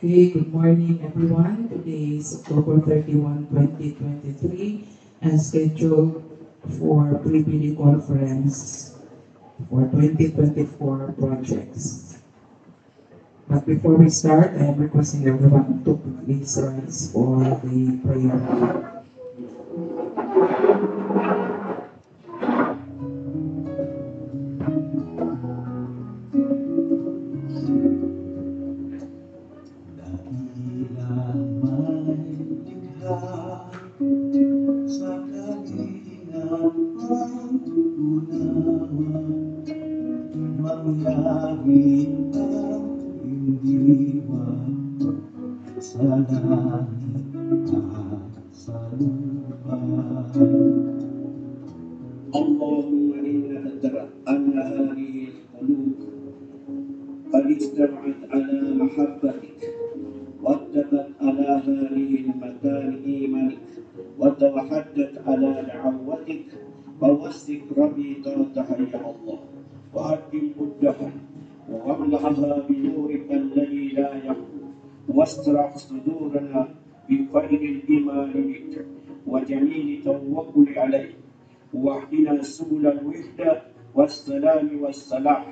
Okay, good morning everyone. Today is October 31, 2023, and scheduled for pre-bidding conference for 2024 projects. But before we start, I am requesting everyone to please rise for the prayer. Dakilang may likha sa kalinang pag-unawa, mangyari ang hindi ba sa langit at sa lupa. اللهم إنا ندرأ أن هذه القلوب قد اجتمعت على محبتك واتفقت على هذه المكان إيمانك وتوحدت على دعوتك فوسك ربيطاتها يا الله وأتم بدها واملأها بنورك الذي لا يخلو واشرح صدورنا بفيض الإيمان بك وجميل التوكل عليك واهدنا سبل الوحدة والسلام والصلاح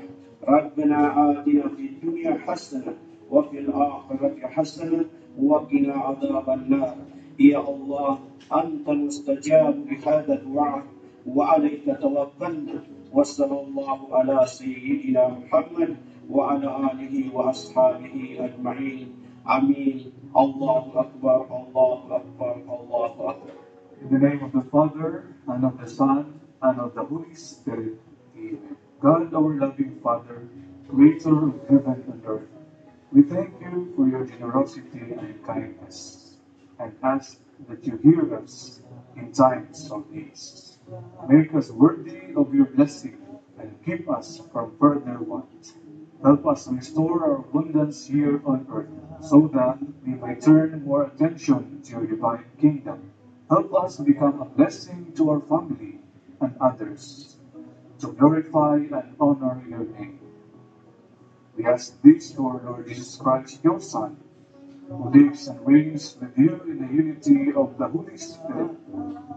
ربنا آتنا في الدنيا حسنة وفي الآخرة حسنة وقنا عذاب النار يا الله أنت مستجاب لهذا الدعاء وعليك توكلنا وصلى الله على سيدنا محمد وعلى آله وأصحابه أجمعين آمين الله أكبر الله أكبر الله أكبر. In the name of the Father, and of the Son, and of the Holy Spirit. Amen. God, our loving Father, Creator of heaven and earth, we thank you for your generosity and kindness, and ask that you hear us in times of need. Make us worthy of your blessing, and keep us from further want. Help us restore our abundance here on earth, so that we may turn more attention to your divine kingdom. Help us become a blessing to our family and others, to glorify and honor your name. We ask this through our Lord Jesus Christ, your Son, who lives and reigns with you in the unity of the Holy Spirit,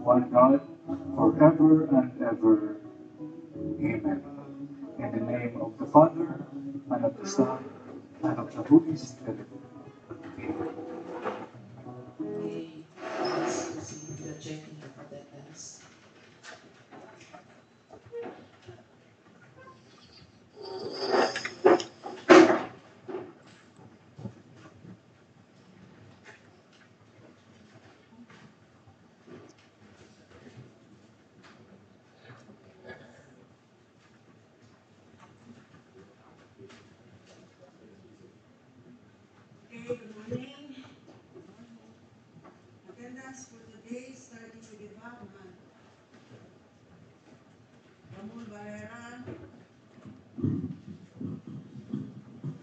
one God, forever and ever. Amen. In the name of the Father, and of the Son, and of the Holy Spirit. Amen. Okay, let's proceed with the checking of attendance. Okay, good morning. Attendance for today, starting with the Batman. Ramon Barrera,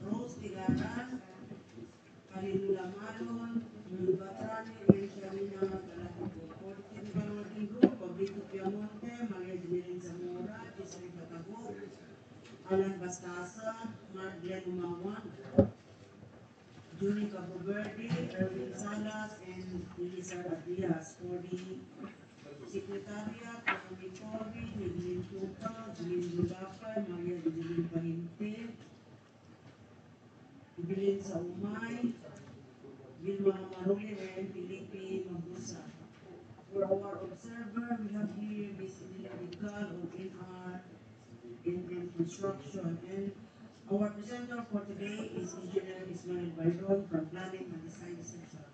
Rose Tigara, Calilula Malon, Mil Batrani, Riel Sharina, Galatico, Fortin Valuating Group, Pablito Piamonte, Maria Dimirin Zamora, Giselle Batagok, Alan Bastasa, Marglen Umawan, Julie Caboverdi, Erwin Salas, and Elisa Diaz for the Secretariat, Tony Cory, Nidlin Tupa, Julin Budapay, Maria Julin Pahinte, Ibilin Saumay, Vilma Maruli, and Felipe Mabusa. For our observer, we have here Ms. Emilia Dical of NR in Construction. And our presenter for today is Engineer Ismail Bayron from Planning and Design Section.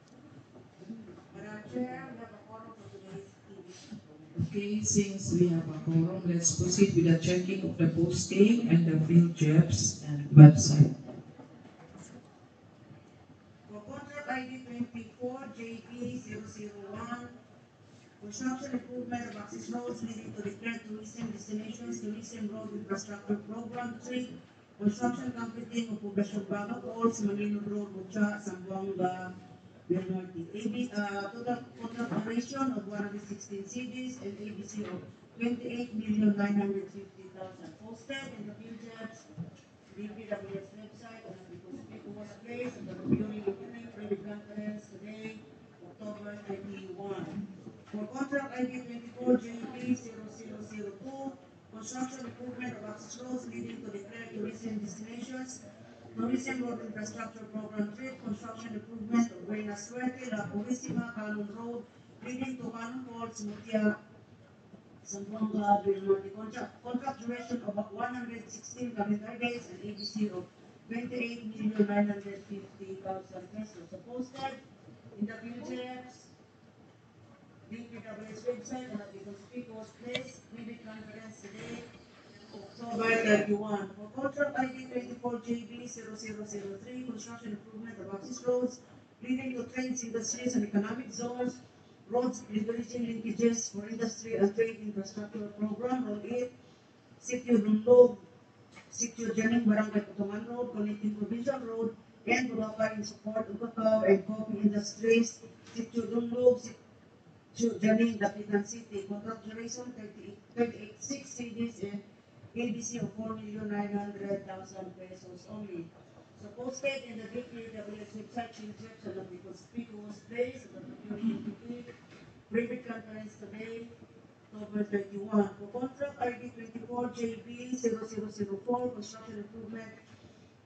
Madam Chair, we have a quorum for today's meeting. Okay, since we have a quorum, let's proceed with the checking of the posting and the field jobs and website. For contract ID 24JB001, construction improvement of access roads leading to declared tourism destinations, tourism road infrastructure program 3, construction completing of Poblacion Baga Falls, Manilod Road, Bucha, Zamboanga, Del Norte. Total contract duration of 116 CDs and ABC of 28,950,000. Posted in the field jobs, DPW's website, and the people was placed on the viewing internet. October 31. For contract ID 24JB0002, construction improvement of access roads leading to declared tourism destinations, tourism road infrastructure program trip, construction improvement of Buena Suerte, La Purísima, Canon Road, leading to Canon Falls, Mutia, Zamboanga, Vilnorte. Contract duration of 116 calendar days and ABC of 28,950,000 pesos. So posted in the PGX, DPW's website, and at the conspicuous place, video conference today, October 31. For contract ID 24JB0003, construction improvement of access roads leading to trades, industries, and economic zones, roads leveraging linkages for industry and trade infrastructure program, Road 8, Sitio Dundog, Sitio Janing, Barangay Putungan Road, connecting Provincial Road, and Bulacan in support of cacao and coffee industries, Sitio Dundog, Sitio Janing, Dapitan City, contract duration 38 CDs and ABC of 4,900,000 pesos only. So posted in the DPW's website, changes and of the conspicuous place of the procuring entity, private conference today, October 31. For contract ID 24JB0004, construction improvement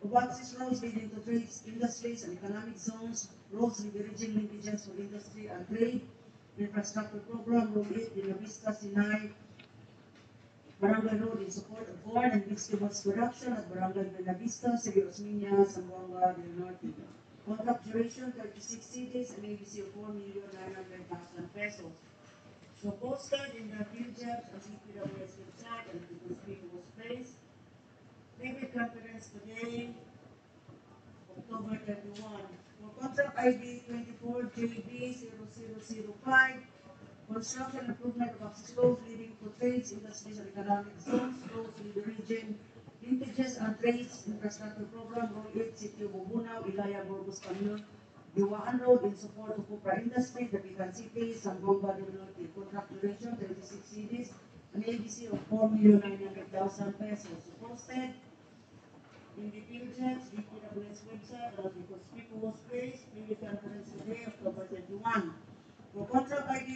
of access roads leading to trades, industries, and economic zones, roads leveraging linkages for industry and trade, infrastructure program, Road 8, Villa Vista, Sinai, Barangay Road in support of corn and vegetables production at Barangay Villa Vista, City Osmeña, Zamboanga del Norte. Contract duration 36 cities and ABC of 4,900,000 pesos. So posted in the PGF and DPW's website and the conspicuous place. Private conference today, October 31. For contract ID 24JB0005, construction improvement of access roads leading to trades, industries, and economic zones, roads in the region, linkages and trades, infrastructure program, Road 8, Sitio Bubunao, Ilaya, Burgos, Camino, Diwaan Road in support of Cupra Industry, Dapitan City, Zamboanga del Norte. Contract duration 36 cities, an ABC of 4,900,000 pesos. Posted in the PGF, DPW's website, and the conspicuous place, private conference today, October 31. For contract ID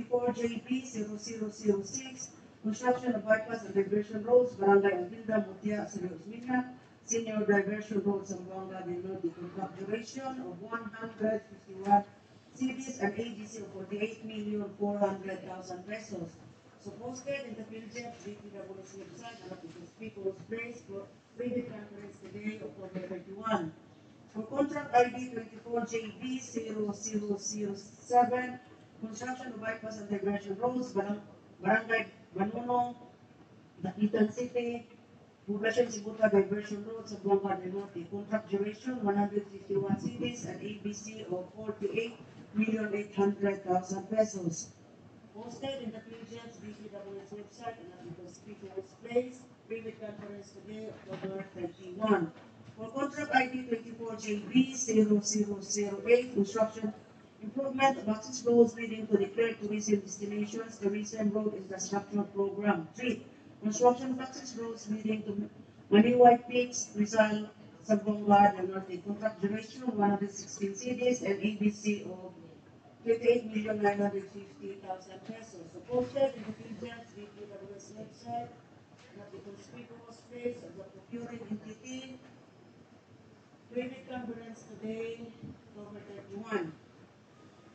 24JB0006, construction of bypass and diversion roads, Barangay Alvilda, Mutia, City Osmeña, senior diversion roads, Zamboanga del Norte. Contract duration of 151 cities and ABC of 48,400,000 pesos. So posted in the PGF, DPW's website, and at the conspicuous place for private conference today, October 31. For contract ID 24JB0007, construction of bypass and diversion roads, Barangay Banunong, Dapitan City, Poblacion Sibuta Diversion Road, Zamboanga del Norte. Contract duration 151 cities and ABC of 48,800,000 pesos. Posted in the PGF's DPW's website and at the conspicuous place, private conference today, October 31. For contract ID 24JB0008, construction improvement of access roads leading to declared tourism destinations, tourism road infrastructure program. 3. Construction of access roads leading to Maniway Peaks, Rizal, Zamboanga del Norte. Contract duration 116 cities and ABC of 28,950,000 pesos. So posted in the PGF, DPW's website, and at the conspicuous place of the procuring entity, private conference today, October 31.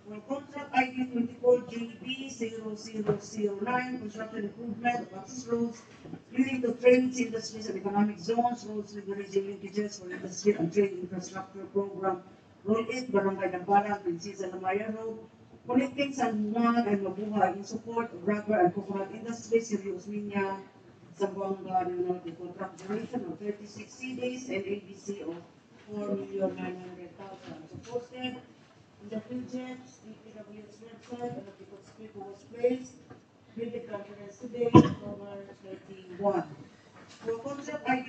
For contract ID 24JB0009, construction improvement of access roads leading to trades, industries, and economic zones, roads leveraging linkages for industry and trade infrastructure program, Road 8, Barangay Nampala, Princesa Namaya Road, connecting San Juan and Mabuhay in support of rubber and coconut industry, City Osmeña, Zamboanga del Norte. Contract duration of 36 CDs and ABC of 4,900,000. So posted in the PGF, DPW's website, and at the conspicuous place, private conference today, October 31. For contract ID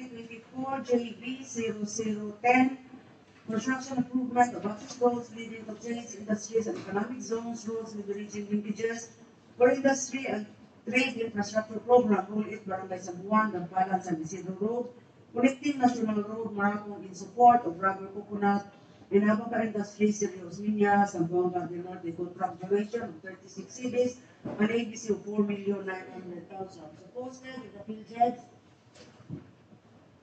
24JB0010, construction improvement of access roads leading to trades, industries, and economic zones, roads leveraging linkages for industry and trade infrastructure program, Road 8, Barangay San Juan, Nampala, San Isidro Road, connecting National Road, Maracon in support of rubber, coconut, Inabaca Industries, City of Osmeña, Zamboanga del Norte, contract duration of 36 CDs, an ABC of 4,900,000. Supposed in the field judge,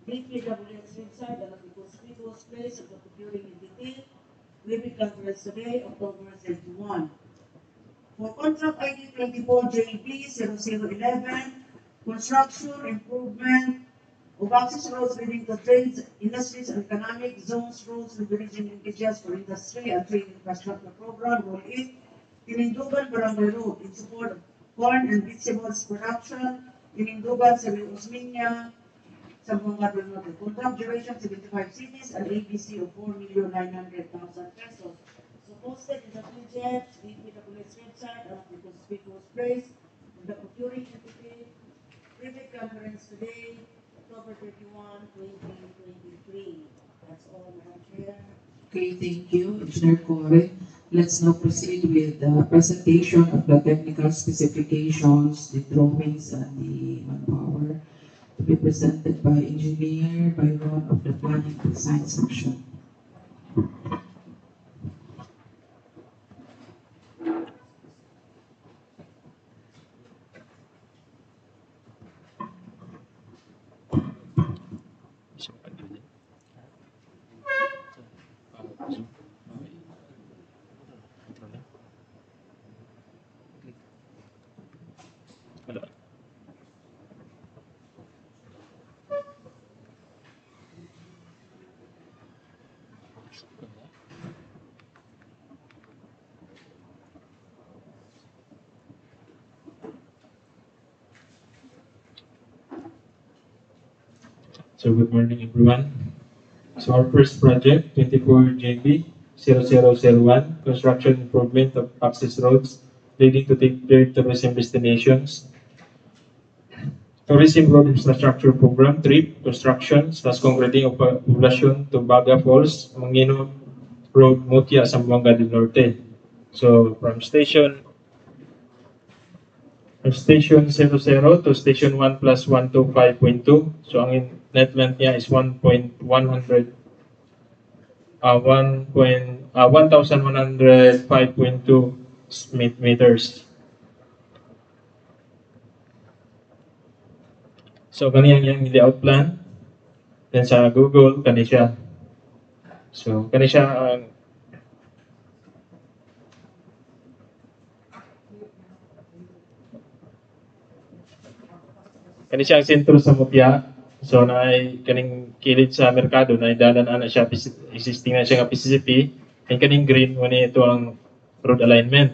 DPWS website and the conspicuous place of the procuring entity, living conference today, October 31. For contract ID 24JB0011, construction, improvement of access roads leading to trades, industries, and economic zones, roads, leveraging linkages for industry and trade infrastructure program, Rule 8, Tinindugan Barangay Road, in support of corn and vegetables production, Tinindugan, City of Osmeña, Zamboanga del Norte. Contract duration 75 cities and ABC of 4,900,000 pesos. So posted in the budget, DPW's website, and the conspicuous place, in the procuring entity, private conference today, October 31, 2023. That's all, Madam Chair. Okay, thank you, Engineer Core. Let's now proceed with the presentation of the technical specifications, the drawings, and the manpower to be presented by Engineer Byron of the Planning Design Section. So good morning everyone. So our first project, 24JB 0001, construction improvement of access roads leading to the tourism destinations. Tourism Road Infrastructure Program, TRIP, construction, / concreting of population to Baga Falls, Mangino Road, Mutia, Zamboanga del Norte. So from station 00 to station 1 plus 125.2. So ang net length niya is 1,105.2 meters. So kaniyang yung layout plan. Then sa Google, kani siya. So kani siya ang kani siya ang sentro sa Mutia. So na kaning kilid sa merkado na dalan ana siya existing na siya nga PCCP. And kaning green wani ito ang road alignment.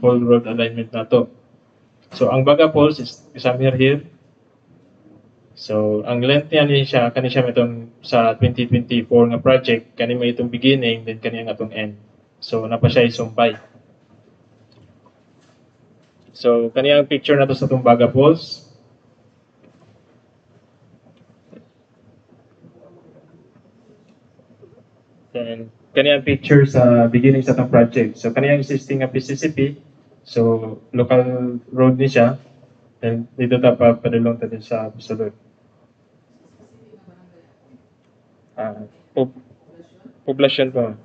Full road alignment nato. So ang Baga Falls is somewhere here. So ang length niya siya kani siya itong sa 2024 nga project kani may itong beginning then kani ang atong end. So napa siya isumpay. So kani ang picture nato sa itong Baga Falls. Then kaniyang picture sa beginning sa itong project. So kaniyang existing nga PCCP. So local road ni siya. And dito ta padulong ta din sa sulod. Poblasyon pa.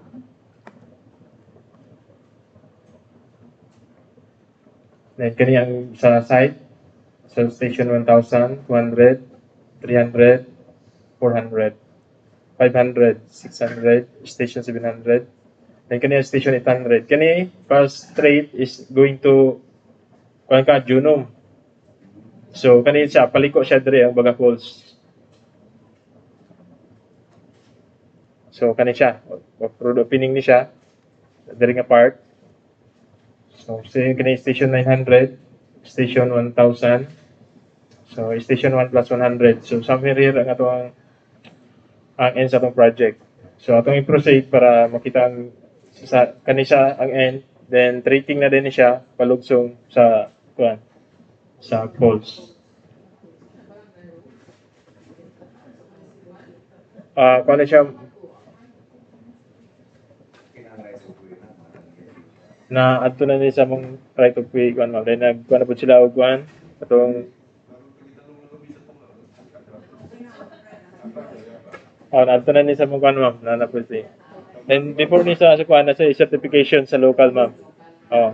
Then kaniyang sa site. So station 1,000, 200, 300, 400. 500, 600, station 700, then kani station 800. Kani first straight is going to Junum. So kani siya paliko siya dire ang Baga Falls. So kani siya road opening ni siya dire nga part. So kani station 900, station 1,000. So station 1 plus 100. So somewhere here ang atong ang end sa atong project. So atong i-proceed para makita ang sa kanisa ang end, then treating na din siya palugsong sa sa falls. Kuan siya na adto na ni sa mong right of way kuan ma'am. Then nagkuan na pud sila og kuan atong adto na ni sa mong kuan ma'am na napud si And before ni sa kuan na sa certification sa local, ma'am. Oh.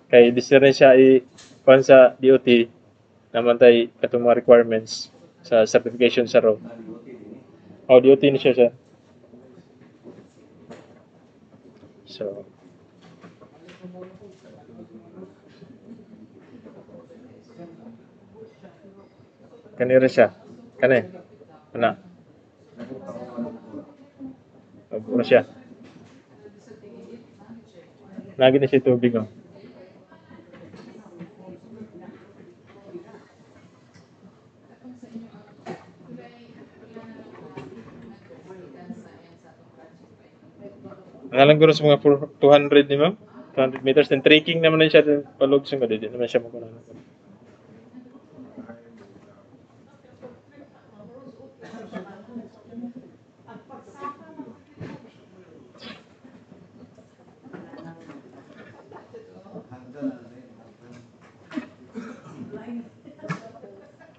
Kay discern siya kuan sa DOT naman tay katong mga requirements sa certification sa road. Oh, DOT ni siya. So, kanira siya. Kani. Ana. Ano siya? Lagi na siya tubig, oh. Ngalang guro sa mga 200 ni ma'am. 200 meters. Then trekking naman na siya. Palog sa mga. Di naman siya makunan.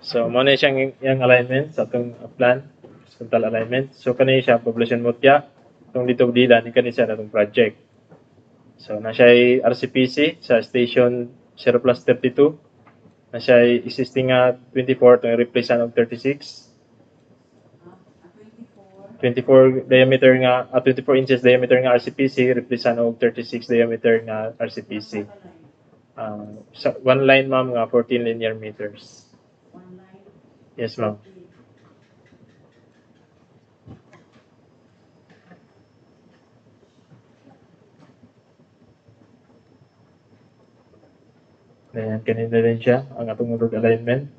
So, mo na siyang yung alignment sa atong plan, horizontal alignment. So, kanina siya, population mutya, itong dito dila, ni kanina siya na itong project. So, na siya ay RCPC sa station 0 plus 32. Na siya ay existing 24, itong replace ng 36. 24 diameter nga, 24 inches diameter nga RCPC, replace ng 36 diameter nga RCPC. Sa one line, ma'am, nga 14 linear meters. Yes, ma'am. Ayan, kanina rin siya, ang atong road alignment.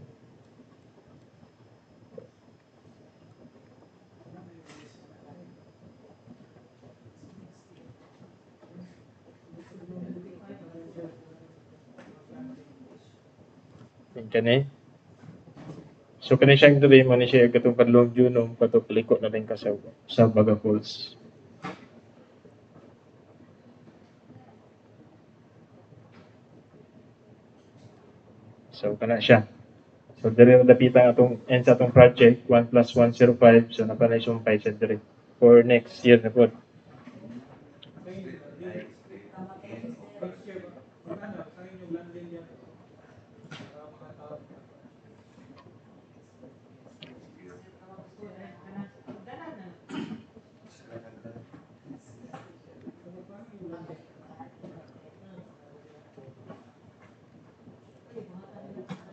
Ayan, kanina. So kani siya ito mo ni siya katong padlong Juno katong paliko na din ka sa Baga Falls. So kana siya. So diri na dapitan atong end sa atong project 1 plus 105 so napanay sumpay siya diri for next year na po.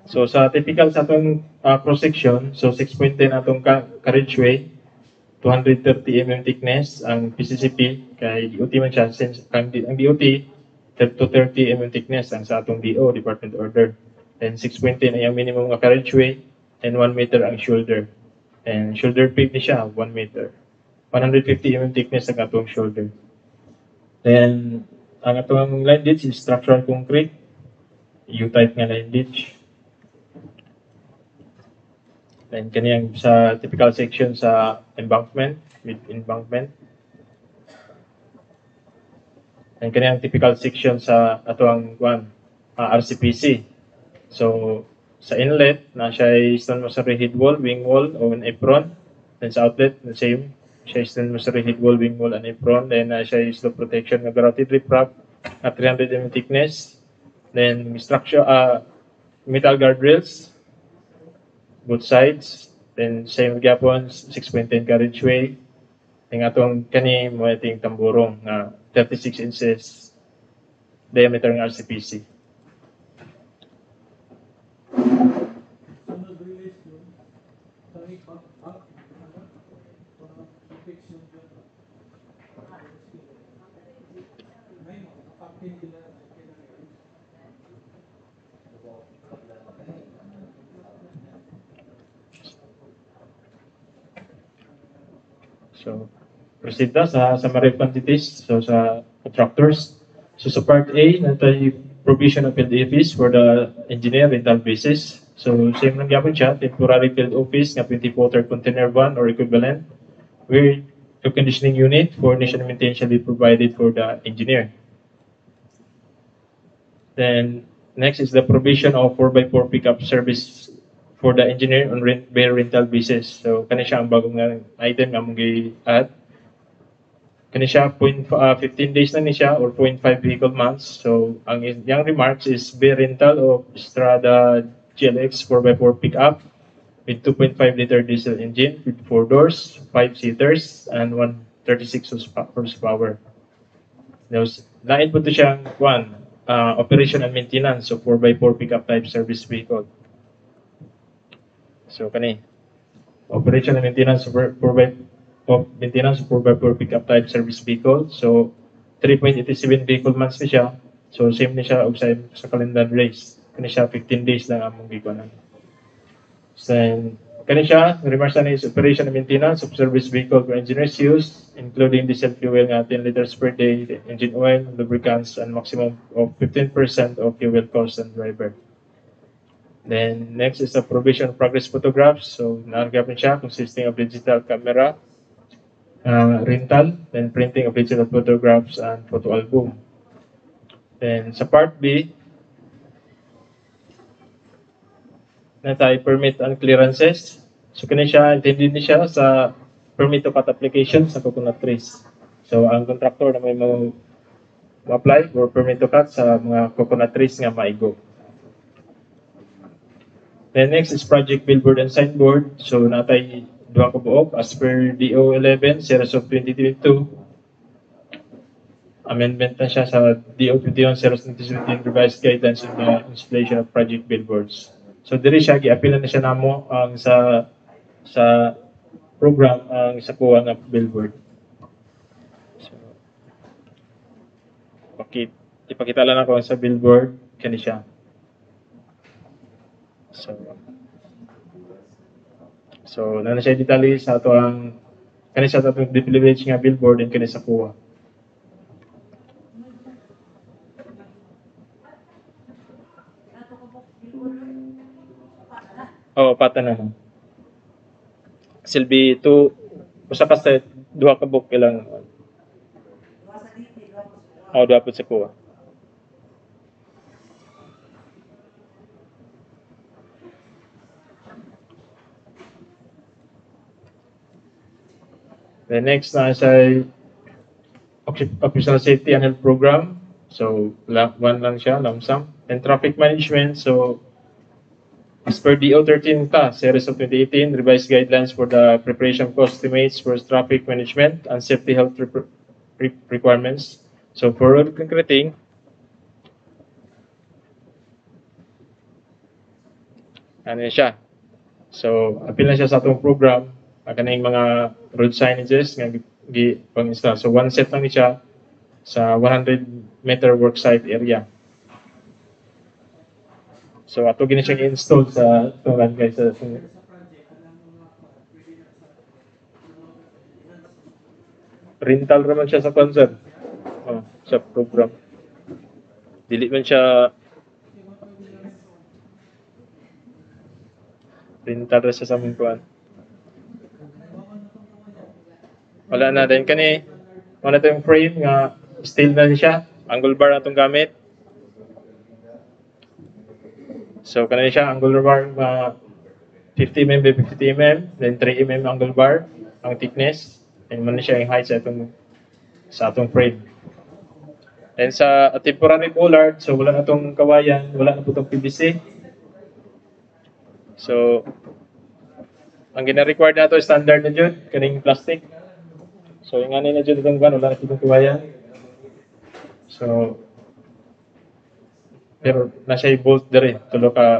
So sa typical sa atong cross section, so 6.10 atong carriageway, 230 mm thickness ang PCCP kay DOT man siya since ang DOT 230 mm thickness ang sa atong DO Department Order. And 6.10 ay ang minimum nga carriageway and 1 meter ang shoulder. And shoulder pave ni siya 1 meter. 150 mm thickness ang atong shoulder. Then ang atong line ditch is structural concrete, U-type nga line ditch. And kaniyang sa typical section sa embankment, with embankment. And kaniyang typical section sa atoang RCPC. So sa inlet na siya ay stone masonry head wall, wing wall o an apron. Then sa outlet the same, siya ay stone masonry head wall, wing wall and apron. Then siya ay slope protection nga grouted riprap at 300 mm thickness. Then structure metal guardrails both sides. Then same gyapon 6.10 carriageway. Ang atong kani mo ating tamburong na 36 inches diameter ng RCPC. So, proceed na sa summary quantities. So, sa contractors. So, sa part A, natay provision of field office for the engineer rental basis. So, same lang yapon siya, temporary field office nga 20-footer container van or equivalent. Where the conditioning unit for nation maintenance shall be provided for the engineer. Then, next is the provision of 4x4 pickup service for the engineer on bare rental basis. So, kani siya ang bagong item nga mong gi-add. kani siya 15 days na ni siya or 0.5 vehicle months. So ang yang remarks is be rental of Strada GLX 4x4 pickup with 2.5 liter diesel engine with 4 doors, 5 seaters, and 136 horsepower. Lain po ito siyang operation and maintenance of 4x4 pickup type service vehicle. So kani operation and maintenance of 4x4 pickup type service vehicle. So 3.87 vehicle months ni siya. So same ni siya og sa calendar days. Kani siya 15 days lang among gikuanan. Then kani siya remarks na is operation and maintenance of service vehicle for engineers use, including diesel fuel nga 10 liters per day, engine oil, lubricants, and maximum of 15% of fuel cost and driver. Then next is the provision of progress photographs. So naagapin siya consisting of digital camera, rental, then printing of digital photographs and photo album. Then sa part B, na tayo permit and clearances. So kani siya, intended ni siya sa permit to cut application sa coconut trees. So ang contractor na may ma-apply for permit to cut sa mga coconut trees nga maigo. Then next is project billboard and signboard. So natay duha ka buok as per DO 11 series of 2022. Amendment na siya sa DO 51 series of 2017 revised guidelines in the installation of project billboards. So diri siya giapilan na siya namo ang sa program ang sa kuha nga billboard. So okay, ipakita lang ako sa billboard kani siya. So na siya detalye sa ato ang kani sa ato privilege nga billboard and kani sa kuha. Oh, pata na. Silbi to usa ka sa duha ka book ilang. Oh, duha po sa kuha. The next na sa occupational safety and health program. So, one lang siya, lump sum. And traffic management. So, as per DO 13 series of 2018, revised guidelines for the preparation of cost estimates for traffic management and safety health requirements. So, for road concreting, ano siya? So, appeal na siya sa atong program. Kaning mga road signages nga pang-install. So, one set lang siya sa 100 meter worksite area. So ato gini siyang install sa tulan guys sa rental naman siya sa concert. Sa program. Dili man siya rental ra siya sa mong kuan. Wala na din kani wala tayong frame nga steel na siya, angle bar na itong gamit. So, kanina siya, angular bar 50 mm by 50 mm, then 3 mm angle bar, ang thickness, and man siya yung height sa atong frame. And sa temporary bollard, so wala na itong kawayan, wala na po itong PVC. So, ang gina-required na ito, standard na dyan, kaning plastic. So, yung ano na dyan itong wala na itong kawayan. So, pero nasa i-bolt diri tulo ka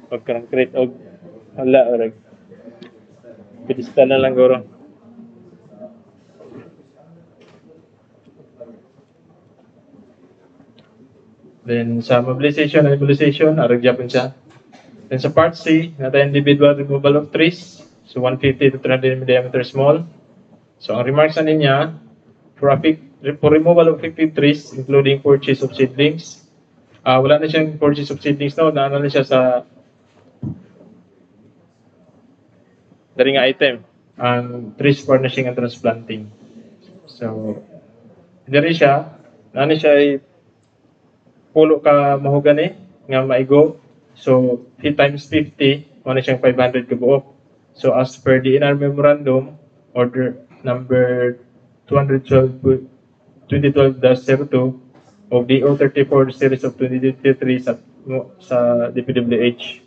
og concrete og wala orag pedestal na lang guro. Then sa mobilization and immobilization, aragyapon siya. Then sa part C, natin individual removal of trees. So 150 to 300 mm diameter small. So ang remarks na niya, for removal of effective trees, including purchase of seedlings. Wala na siyang purchase of seedlings na, naano na siya sa dari nga item, ang trees furnishing and transplanting. So, diri siya, nani siya ay pulo ka mahogani nga maigo. So, he times 50, mo na siyang 500 ka buok. So, as per the DNR memorandum, order number 212, 2012-02 of the O34 series of 2023 sa DPWH.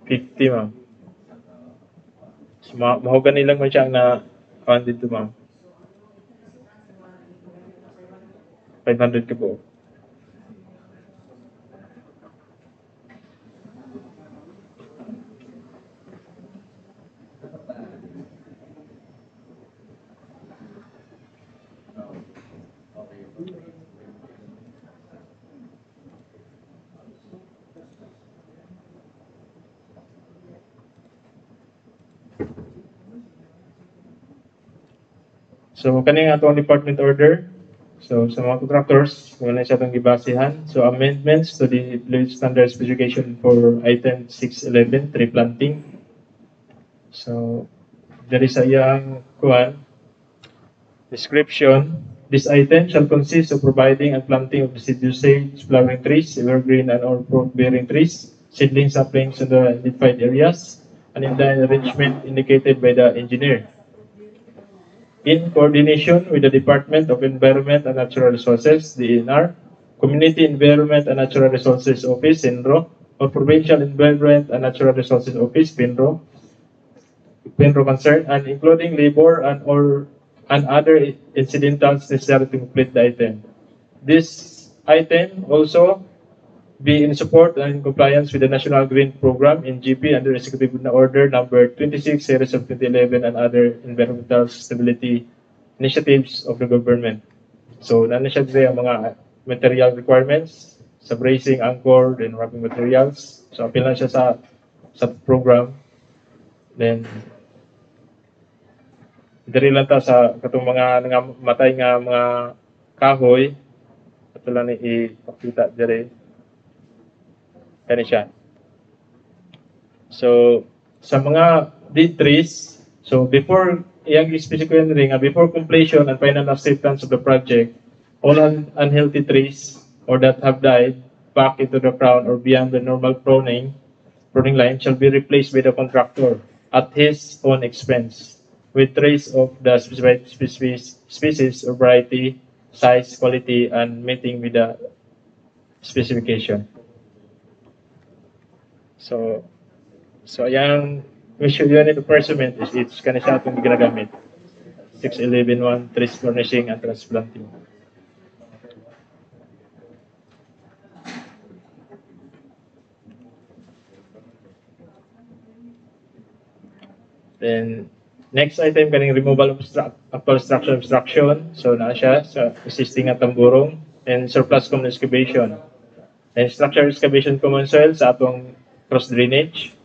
50, ma'am. So, mahogani lang mo siya na funded to, ma'am. 500 ka buok. So, kani nga atong department order. So, sa mga contractors, wala siya itong gibasihan. So, amendments to the Village Standard Specification for item 611, tree planting. So, there is a young description. This item shall consist of providing and planting of deciduous sage, flowering trees, evergreen and or fruit-bearing trees, seedling saplings in the identified areas, and in the arrangement indicated by the engineer. In coordination with the Department of Environment and Natural Resources, DENR, Community Environment and Natural Resources Office, CENRO, or Provincial Environment and Natural Resources Office, PENRO concern, and including labor and other incidentals necessary to complete the item. This item also be in support and in compliance with the National Green Program in GP under Executive Order number 26 series of 2011 and other environmental stability initiatives of the government. So, nana siya din ang mga material requirements sa bracing, anchor, then wrapping materials. So, appeal na siya sa program. Then, diri lang ta sa katong mga matay nga mga kahoy. Ito lang ni ipakita diri. Kani siya. So, sa mga dead trees, so before, iyang specifically nga, before completion and final acceptance of the project, all unhealthy trees or that have died back into the ground or beyond the normal pruning line shall be replaced by the contractor at his own expense with trees of the specified species or variety, size, quality, and meeting with the specification. So ayang issue unit of measurement is it's kana siya itong ginagamit. 611.1 trees furnishing and transplanting. Then, next item kaning removal of actual structure obstruction. So, na siya sa existing at tamburong and surplus common excavation. And structure excavation common soil sa atong cross drainage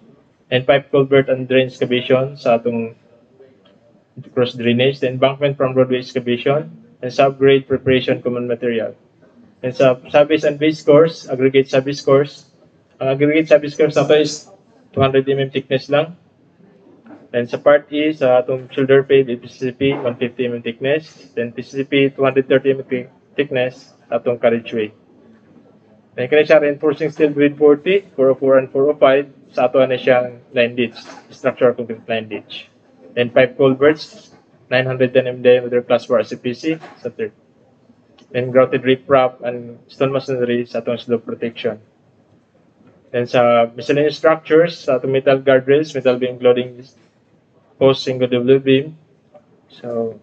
and pipe culvert and drain excavation sa atong cross drainage, the embankment from roadway excavation, and subgrade preparation common material. And sa service and base course, aggregate service course, ang aggregate service course nato is 200 mm thickness lang. And sa part E, sa atong shoulder pave, PCCP 150 mm thickness, then PCCP 230 mm thickness, atong carriageway. Then kaya siya reinforcing steel grade 40, 404 and 405, sa ato na siyang line ditch, structural concrete line ditch. Then pipe culverts, 910 mm diameter class 4 RCPC, sa third. Then grouted riprap and stone masonry sa atong slope protection. Then sa miscellaneous structures, sa atong metal guardrails, metal beam including post single double beam. So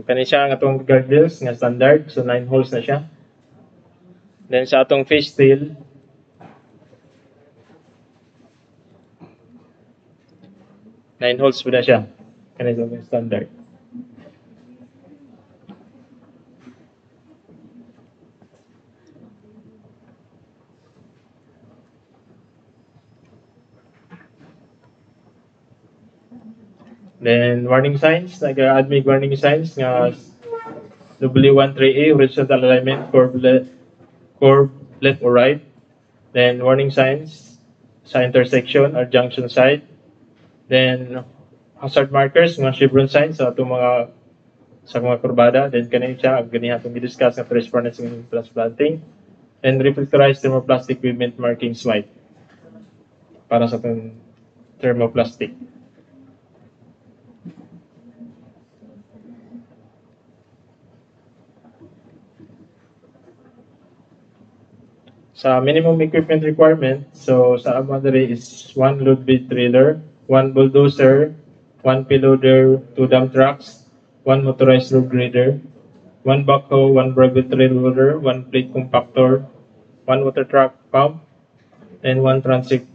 kani siya ang atong guardrails nga standard, so 9 holes na siya. Then sa atong face steel, 9 holes po na siya. Kani sa atong standard. Then warning signs, nag-add may warning signs nga W13A, horizontal alignment, curve left or right. Then warning signs sa intersection or junction site. Then hazard markers, mga chevron signs sa itong mga kurbada. Then kanina siya, ang ganyan itong i-discuss na fresh furnace ng transplanting. And reflectorized thermoplastic pavement markings white para sa itong thermoplastic. Sa minimum equipment requirement, so sa boundary is 1 load bed trailer, 1 bulldozer, 1 payloader, 2 dump trucks, 1 motorized road grader, 1 backhoe, 1 gravel trail loader, 1 plate compactor, 1 water truck pump, and 1 transit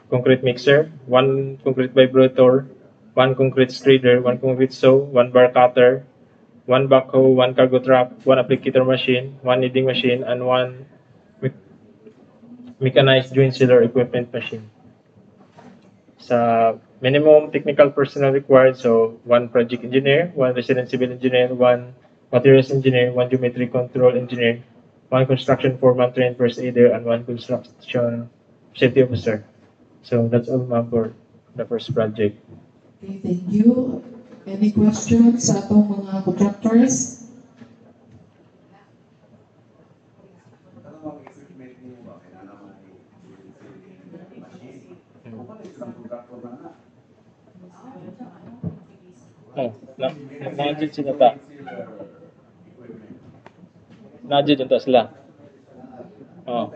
concrete mixer, 1 concrete vibrator, 1 concrete spreader, 1 concrete saw, 1 bar cutter, 1 backhoe, 1 cargo truck, 1 applicator machine, 1 kneading machine, and 1 mechanized joint sealer equipment machine. Sa minimum technical personnel required, so 1 project engineer, 1 resident civil engineer, 1 materials engineer, 1 geometry control engineer, 1 construction foreman trained first aider, and 1 construction safety officer. So that's all, ma'am, for the first project. Okay, thank you. Any questions sa atong mga contractors? Oh, na-adjud sila ta. Na-adjud yung ta sila. Oh.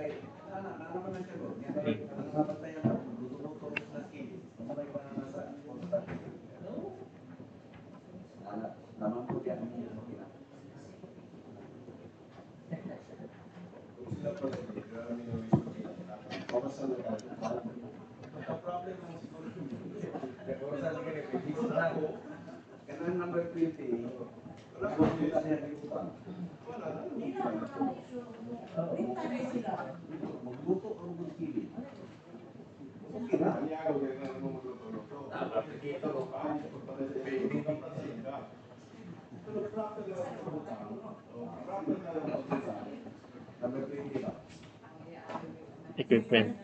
Equipment.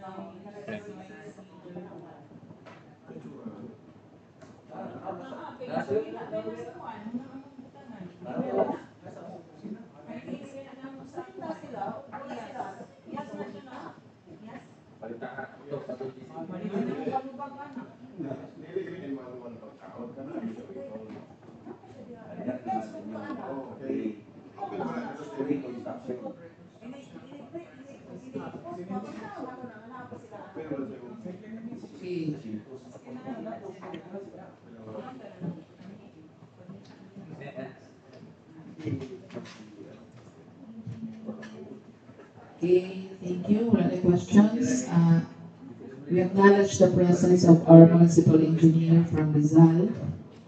Okay. Okay, thank you. Wala na questions. We acknowledge the presence of our municipal engineer from Rizal.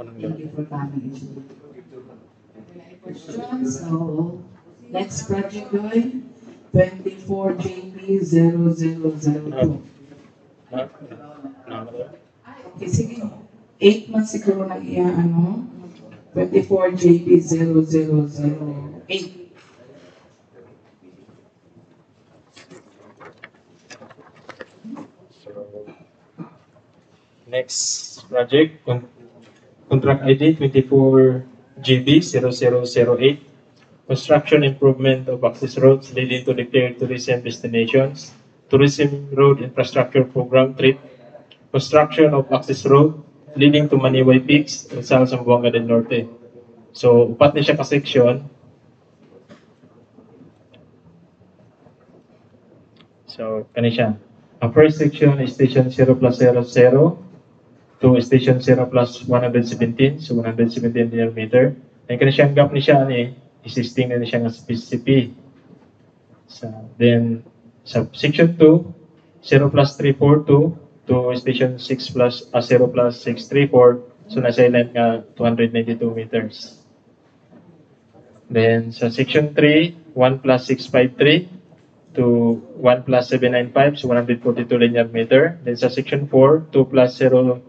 Thank you for coming, engineer. Any questions? So, next project going, 24 JP 0002. Okay, sige. 8 months siguro na iya, 24 JP 0008. Next project, contract ID 24 GB 0008, construction improvement of access roads leading to declared tourism destinations, tourism road infrastructure program trip, construction of access road leading to Maniway Peaks, Rizal, Zamboanga del Norte. So, upat na siya ka-section. So, kani siya. Ang first section is station 0 plus 00 to station 0 plus 117, so 117 linear meter. Then kani siyang gap ni siya existing na siya ng PCP. So, then sa section 2, 0 plus 342 to station 6 plus 0 plus 634, so nasa length nga 292 meters. Then sa section 3, 1 plus 653 to 1 plus 795, so 142 linear meter. Then sa section 4, 2 plus 0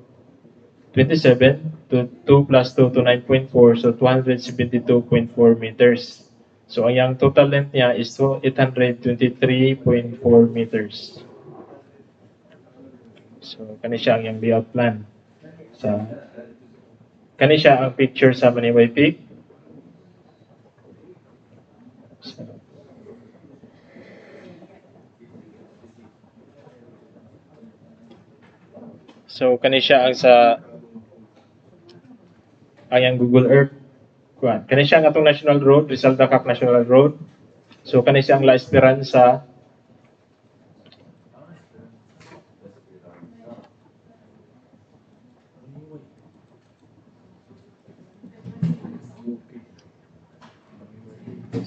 27 to 2 plus 2 to 9.4, so 272.4 meters. So ang yung total length niya is 823.4 meters. So kani siya ang yung layout plan. Sa kani siya ang picture sa Maniway Peak. So kani siya ang sa ang yung Google Earth. Kuan. Kani siya ang atong national road, Rizal Dacac National Road. So kani siya ang La Esperanza.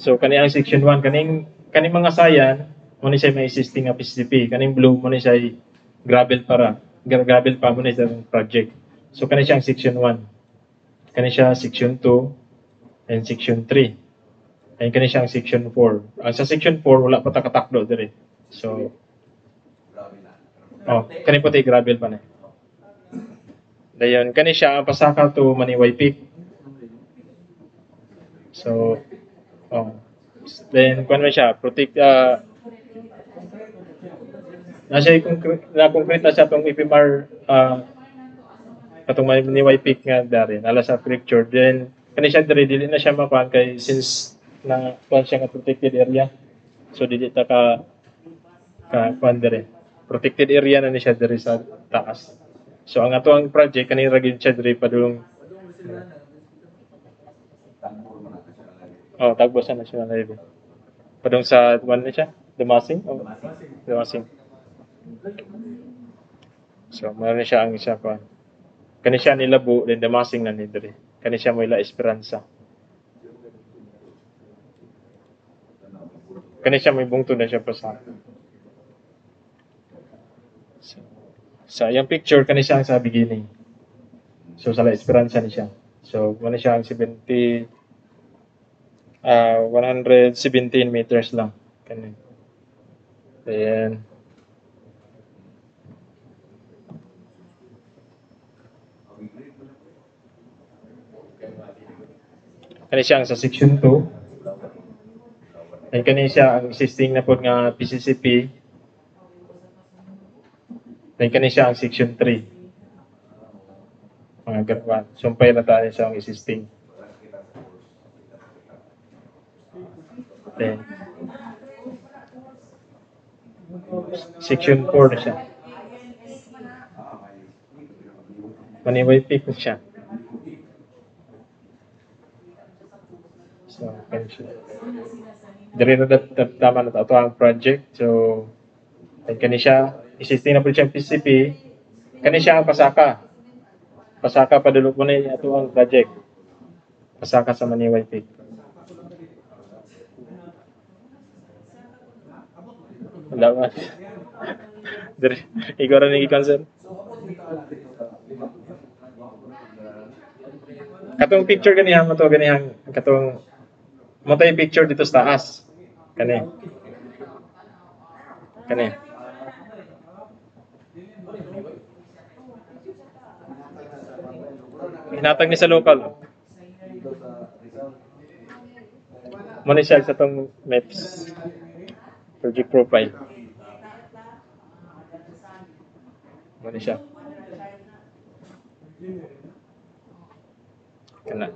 So kani ang section 1 kaning mga sayan mo ni siya may existing nga PCP, kaning blue mo ni siya gravel gravel pa mo ni sa project. So kani siya ang section 1. Kani siya section 2 and section 3. Ay kani siya ang section 4. Ang sa section 4 wala pa ta katakdo dire. So kani puti gravel pa ni. Dayon kani siya ang pasaka to Maniway Peak. So then kuan man siya protect na concrete na siya tong FMR katong Maniway Peak nga dari nala sa picture. Then kani siya dili na siya makuan kay since na kuan siya nga protected area. So dili ta ka kuan dire. Protected area na ni siya diri sa taas. So ang ato ang project kani ra gyud siya diri padulong Tagbo sa National Highway. Padung sa one na siya? Damasing? Damasing. So, meron siya ang isa pa. Kani siya nilabu, then Damasing na nidiri. Kani siya mo La Esperanza. Kani siya may bungto na siya pa sa. So, sa yung picture, kani siya ang sa beginning. So, sa La Esperanza ni siya. So, kani siya ang 117 meters lang. Ganun. Ayan. Kani siya ang sa section 2. Ay kani siya ang existing na pod nga PCCP. Ay kani siya ang section 3. Mga garwan. Sumpay na tayo siya ang existing. Then, section 4 na siya. Maniway Peak na siya. So, kani siya. Dari na tama na ito ang project. So, kani siya. Existing na po siya PCP. Kani siya ang pasaka. Pasaka padulog mo na ito ang project. Pasaka sa Maniway Peak. Wala man. Ikaw rin naging sir. Katong picture ganihang mo to ganihang katong mo tayo picture dito sa taas. Kani. Hinatag ni sa local. Mo ni siya sa tong maps. Project profile. Mo ni siya. Kana.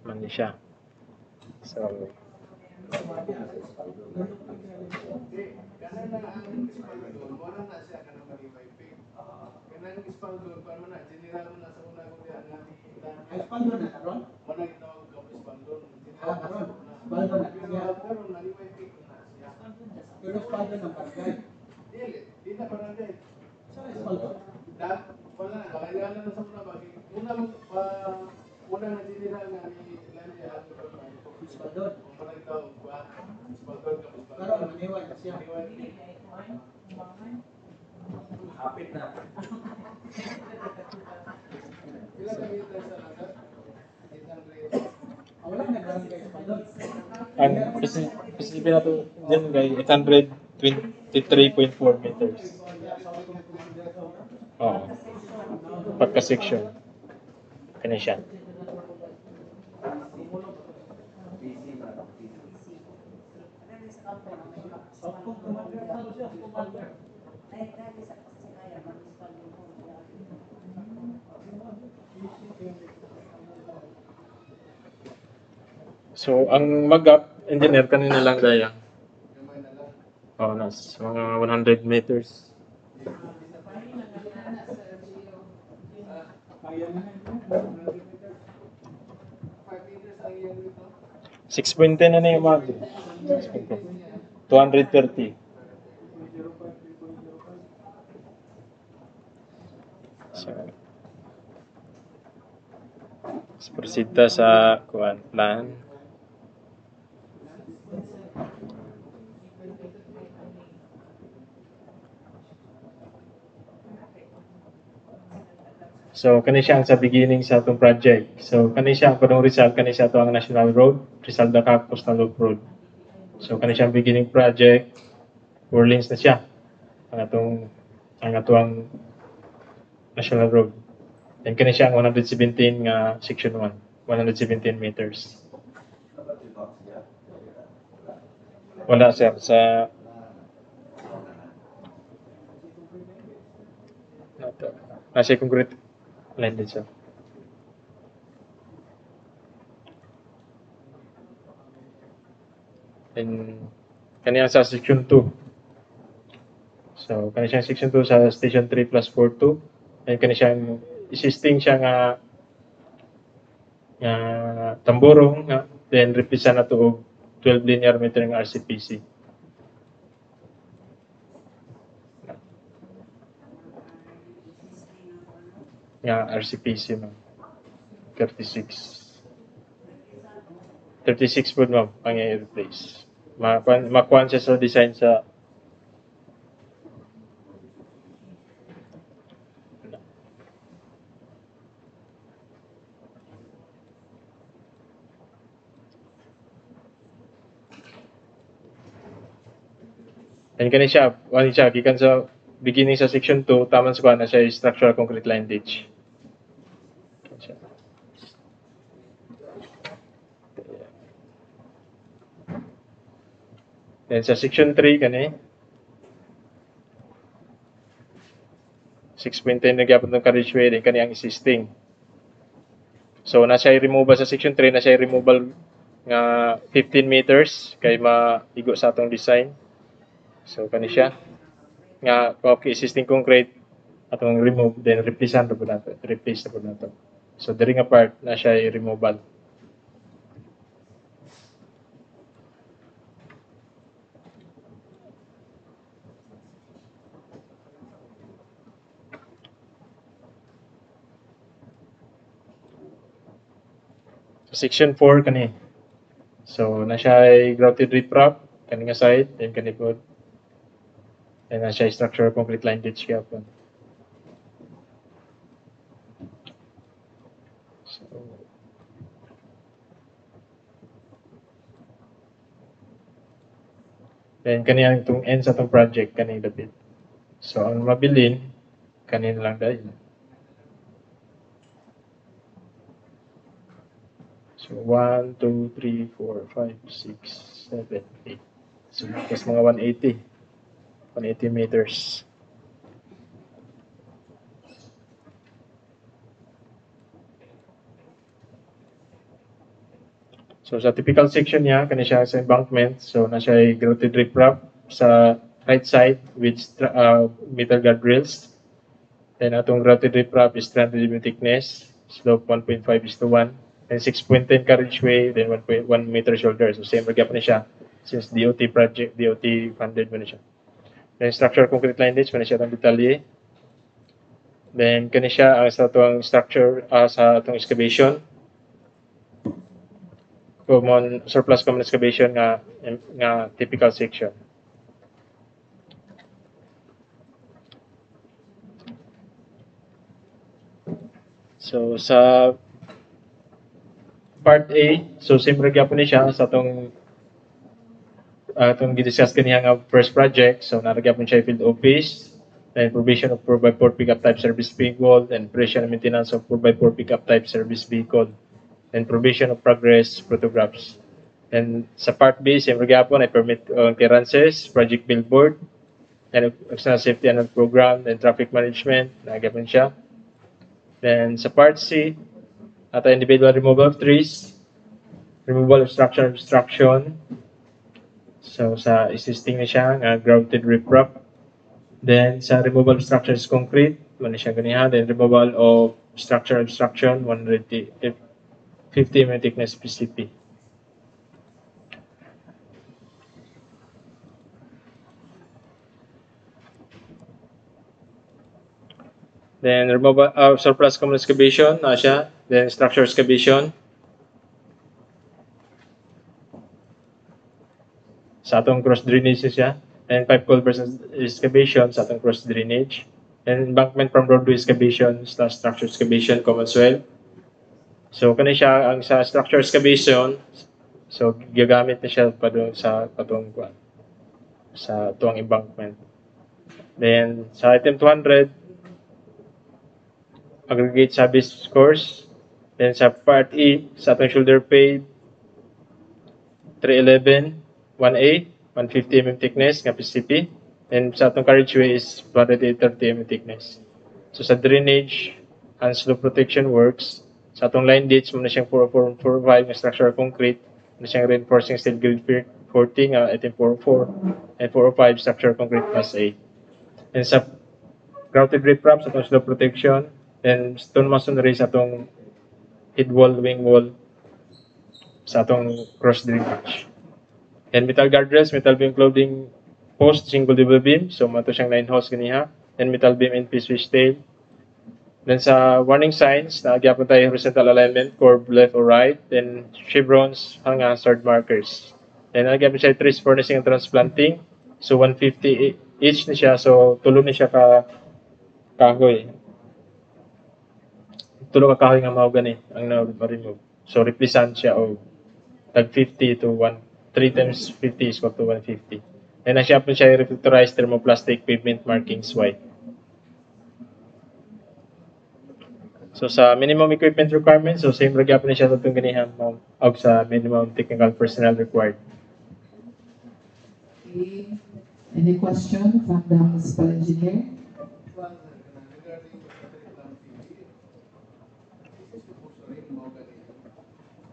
Mani siya. So, Ang posible na to dyan guys, 823.4 meters. Oo. Pagka-section. Kanya siya. So, ang mag-up engineer kanina lang daya. Oh, nas mga 100 meters. Six point ten na yung mag. 230. So, proceed ta sa kuan plan. So, kani siya ang sa beginning sa atong project. So, kani siya ang padong Rizal, kani siya ito ang National Road, Rizal Dakar Coastal Loop Road. So, kani siya ang beginning project, 4 lanes na siya. Ang atong National Road. And kani siya ang 117 nga section 1, 117 meters. Wala sir, sa nasa concrete line din siya. And kaniyang sa section 2. So, kaniyang section 2 sa station 3 plus 42. And kaniyang existing siya nga tamborong nga then repisa na to og 12 linear meter ng RCPC. Nga RCPC ma'am. 36 po ma'am ang i-replace. Makuhan siya sa design sa and kani siya, gikan sa beginning sa section 2, taman sa kuha na siya structural concrete line ditch. Then sa section 3 kani 6.10 nagyapon ng carriageway din kani ang existing. So na siya i-removal sa section 3 na siya i-removal nga 15 meters kay maigo sa atong design. So kani siya nga okay existing concrete atong remove then replace na po nato. So diri nga part na siya i-removal. Section 4 kani. So na siya grouted riprap kani nga side then kani pod. And na siya structural concrete line ditch gyapon. So then kani ang itong end sa itong project kani dapit. So ang mabilin kanin lang dahil. So 1, 2, 3, 4, 5, 6, 7, 8. So mas mga 180 meters. So sa typical section niya, kani siya sa embankment. So na siya grouted riprap sa right side with metal guardrails. Then atong grouted riprap is 300 mm thickness, slope 1.5:1, and 6.10 carriageway, then 1.1 meter shoulder. So same gap na siya since DOT project, DOT funded mo na siya. Then structure concrete line ditch, man siya ang detalye. Then kani siya ang sa atong structure sa atong excavation. Common surplus excavation nga typical section. So sa part A, so same ra gyapon ni siya sa atong gidiscuss kaniya nga first project. So naragyan siya field office, then provision of 4x4 pickup type service vehicle, and operation and maintenance of 4x4 pickup type service vehicle, and provision of progress photographs. And sa part B, same gyapon ay permit clearances, project billboard, and external safety and program, and traffic management, nagapon siya. Then sa part C, ato individual removal of trees, removal of structure obstruction. So sa existing na siya nga grouted riprap. Then sa removal of structures concrete, wala siya ganiha. Then removal of structure obstruction 150 mm thickness PCP. Then removal of surplus common excavation na siya. Then structure excavation. Sa atong cross drainage siya. And pipe culverts excavation sa atong cross drainage. And embankment from roadway excavation / structure excavation common soil. So kani siya ang sa structure excavation. So gagamit na siya pa doon sa patong sa tuwang embankment. Then sa item 200, aggregate service course. Then sa part E, sa atong shoulder pave 311 1A 150 mm thickness nga PCP. And sa atong carriageway is 230 mm thickness. So sa drainage and slope protection works, sa atong line dates mo na siyang 4445 nga structural concrete, na siyang reinforcing steel grid 40 nga item 404 and 405 structural concrete plus A. And sa grouted riprap sa atong slope protection, and stone masonry sa atong head wall, wing wall, sa atong cross drainage. And metal guardrails, metal beam clothing post, single double beam. So mato siyang 9 holes ganiha. And metal beam and switch tail. Then sa warning signs, nagyapon tayo horizontal alignment, curve left or right. Then chevrons, hanga hazard markers. Then nagyapon siya trees furnishing and transplanting. So 150 each na siya. So tulo na siya ka kahoy. Tulo ka kahoy nga mao gani ang na-remove. So represent siya og tag 50 to 3 times 50 is equal to 150. And siya po siya reflectorized thermoplastic pavement markings white. So sa minimum equipment requirements, so same ra gyapon siya sa itong ganihan og sa minimum technical personnel required. Okay. Any question from the municipal engineer?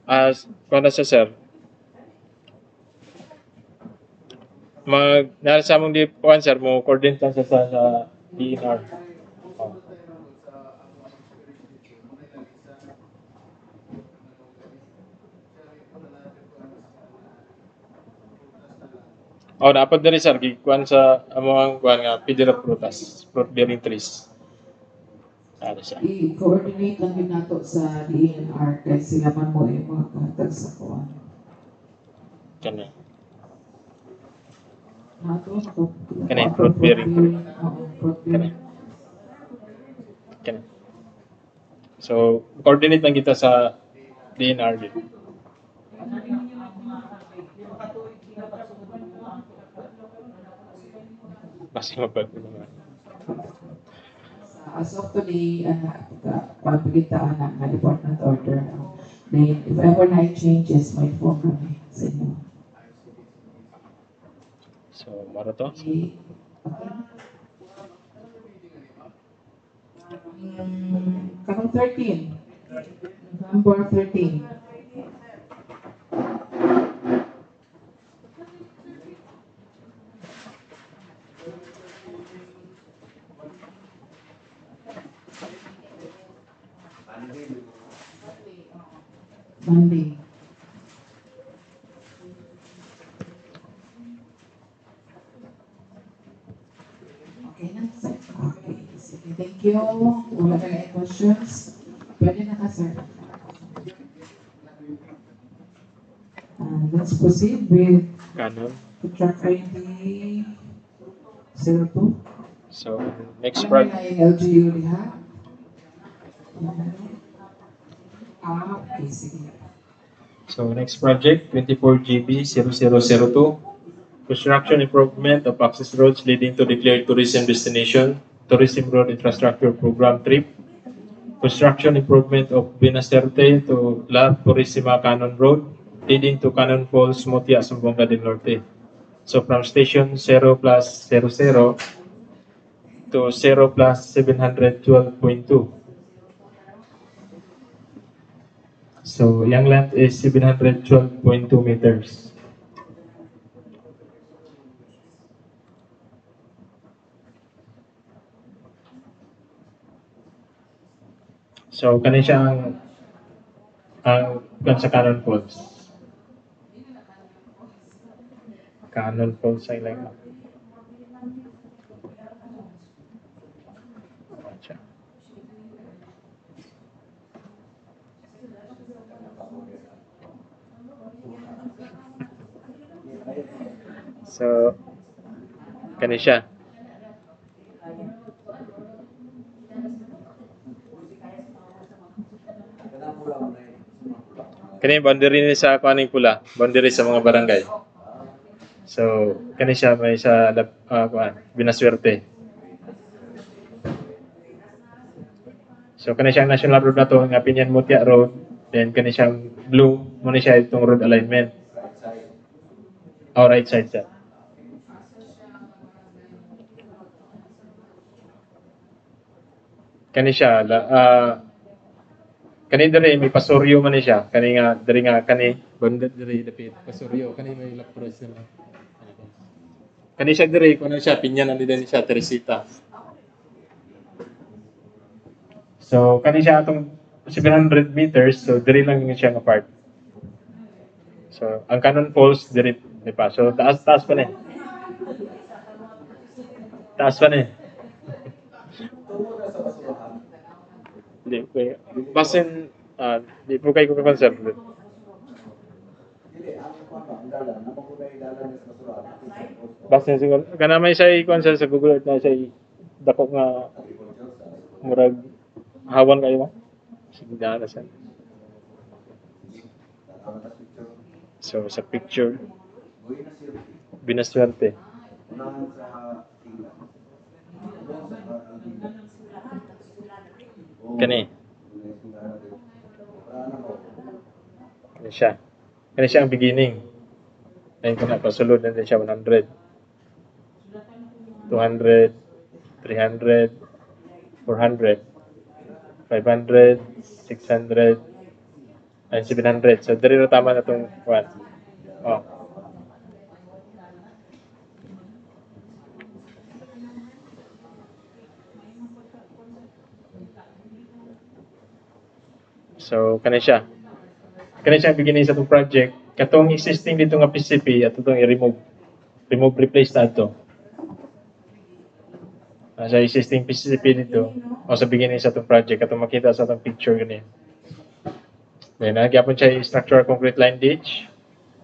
Para sa sir, nasa sa mong di puan sir, mo coordinate lang sa DNR. Dapat diri sir, kuan sa among kuan nga pidira prutas, fruit bearing trees. Siya. I-coordinate lang din nato sa DNR kay sila man mo ay magkahatag sa kuan. Kani. Nato, Kani, fruit bearing. Fruit bearing. Kani. So, coordinate lang kita sa DNR din. Kasi mapagpapagawa. As of today, pagpagitaan na department order. Then, if ever na changes, may inform kami sa inyo. So, mara to? Okay. Kanong 13. November 13. Monday. Okay na, sir. Okay. Sige, thank you. Wala ka any questions? Pwede na ka, sir. Let's proceed with Canon. track ID 02. So, next Ano part. na yung LGU liha? Okay, sige. So next project, 24GB 0002. Construction improvement of access roads leading to declared tourism destination, tourism road infrastructure program trip. Construction improvement of Binasterte to La Purisima Canon Road, leading to Canon Falls, Motia, Sambonga del Norte. So from station 0 plus 00 to 0 plus 712.2. So yung length is 712.2 meters. So kani siya ang sa Canon Falls. Canon Falls ay lang. So kani siya. Kani boundary ni sa kaning pula, boundary sa mga barangay. So kani siya may sa Binaswerte. So kani siyang national road na to, nga Pinyan Mutia Road, then kani siyang blue, muna siya itong road alignment. Oh, right side siya. Kani siya, kani diri may pasuryo man ni siya, kani nga diri nga kani banda diri dapit pasuryo, kani may lapros na. Kani siya diri kuno siya Pinyan ani din siya Teresita. So kani siya atong 700 meters, so diri lang yun siya nga part. So ang Canon Falls diri pa. So taas pa ni. Taas pa ni. Hindi ko basin di po kayo ka-concern. Basin siguro kana may siya i-concern sa Google Earth na siya dako nga murag hawan kayo ba? Sige na siya. So sa picture Binaswerte. Kani. Kani siya. Kani siya ang beginning. Ayun ko na, pasulod na din siya 100. 200, 300, 400, 500, 600, and 700. So, dali na tama na itong 1. Oh. So, kani siya. Kani siya ang beginning sa itong project. Katong existing dito nga PCP, at itong i-remove. Remove, replace na ito. Sa existing PCP dito, o sa beginning sa itong project, katong makita sa itong picture ganyan. Then, nagyapon siya structural concrete line ditch.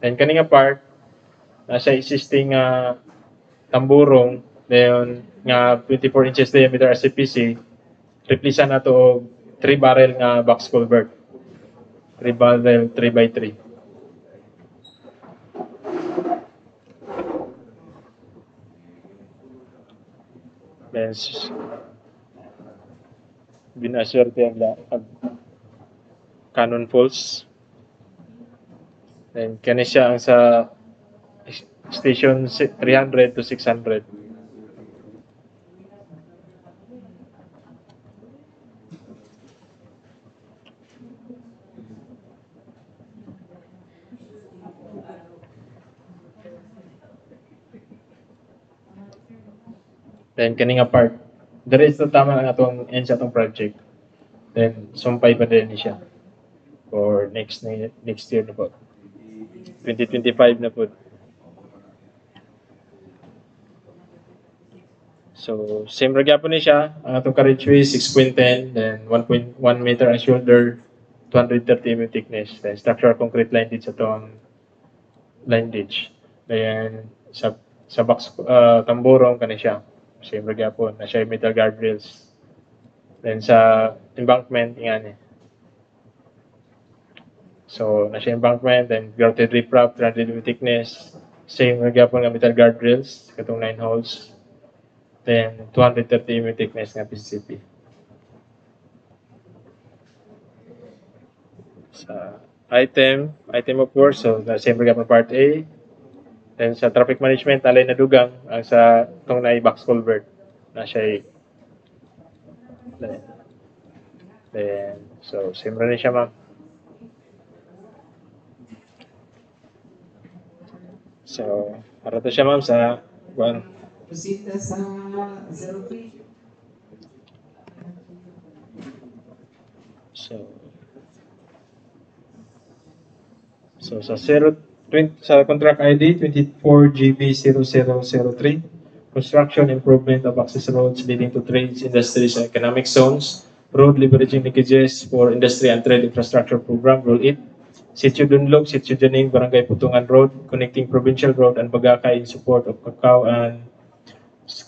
Then, kani nga part, nasa existing tamburong, then, nga 24 inches diameter RCPC, replace na ito og 3 barrel nga box culvert. 3 barrel 3x3. Then, Binaswerte ang Canon Falls. Then, kani siya ang sa station 300 to 600. Then, kani nga part. There is tama ang atong end sa atong project. Then, sumpay pa din siya. For next year na po. 2025 na po. So, same ra gyapon ni siya. Ang atong carriageway 6.10, then 1.1 meter ang shoulder, 230 mm thickness. Then structural concrete line ditch sa itong line ditch. Then sa box tamburong kani siya. Same ra gyapon na siya metal guardrails. Then sa embankment ingani. So na siya embankment, then grouted riprap, 300 mm thickness. Same nga gyapon nga metal guardrails, katong 9 holes. Then 230 mm thickness nga PCCP. Sa item of course, so the same gyapon part A. Then sa traffic management, alay na dugang ang sa tong na box culvert na siya then so same rin siya ma'am. So para to siya ma'am sa one. Proceed na sa 03. So sa 020 sa contract ID 24GB0003, construction improvement of access roads leading to trades, industries, and economic zones, road leveraging linkages for industry and trade infrastructure program, Rule 8. Sitio Dunlog, Sitio Janing, Barangay Putungan Road, connecting Provincial Road and Bagakay in support of cacao and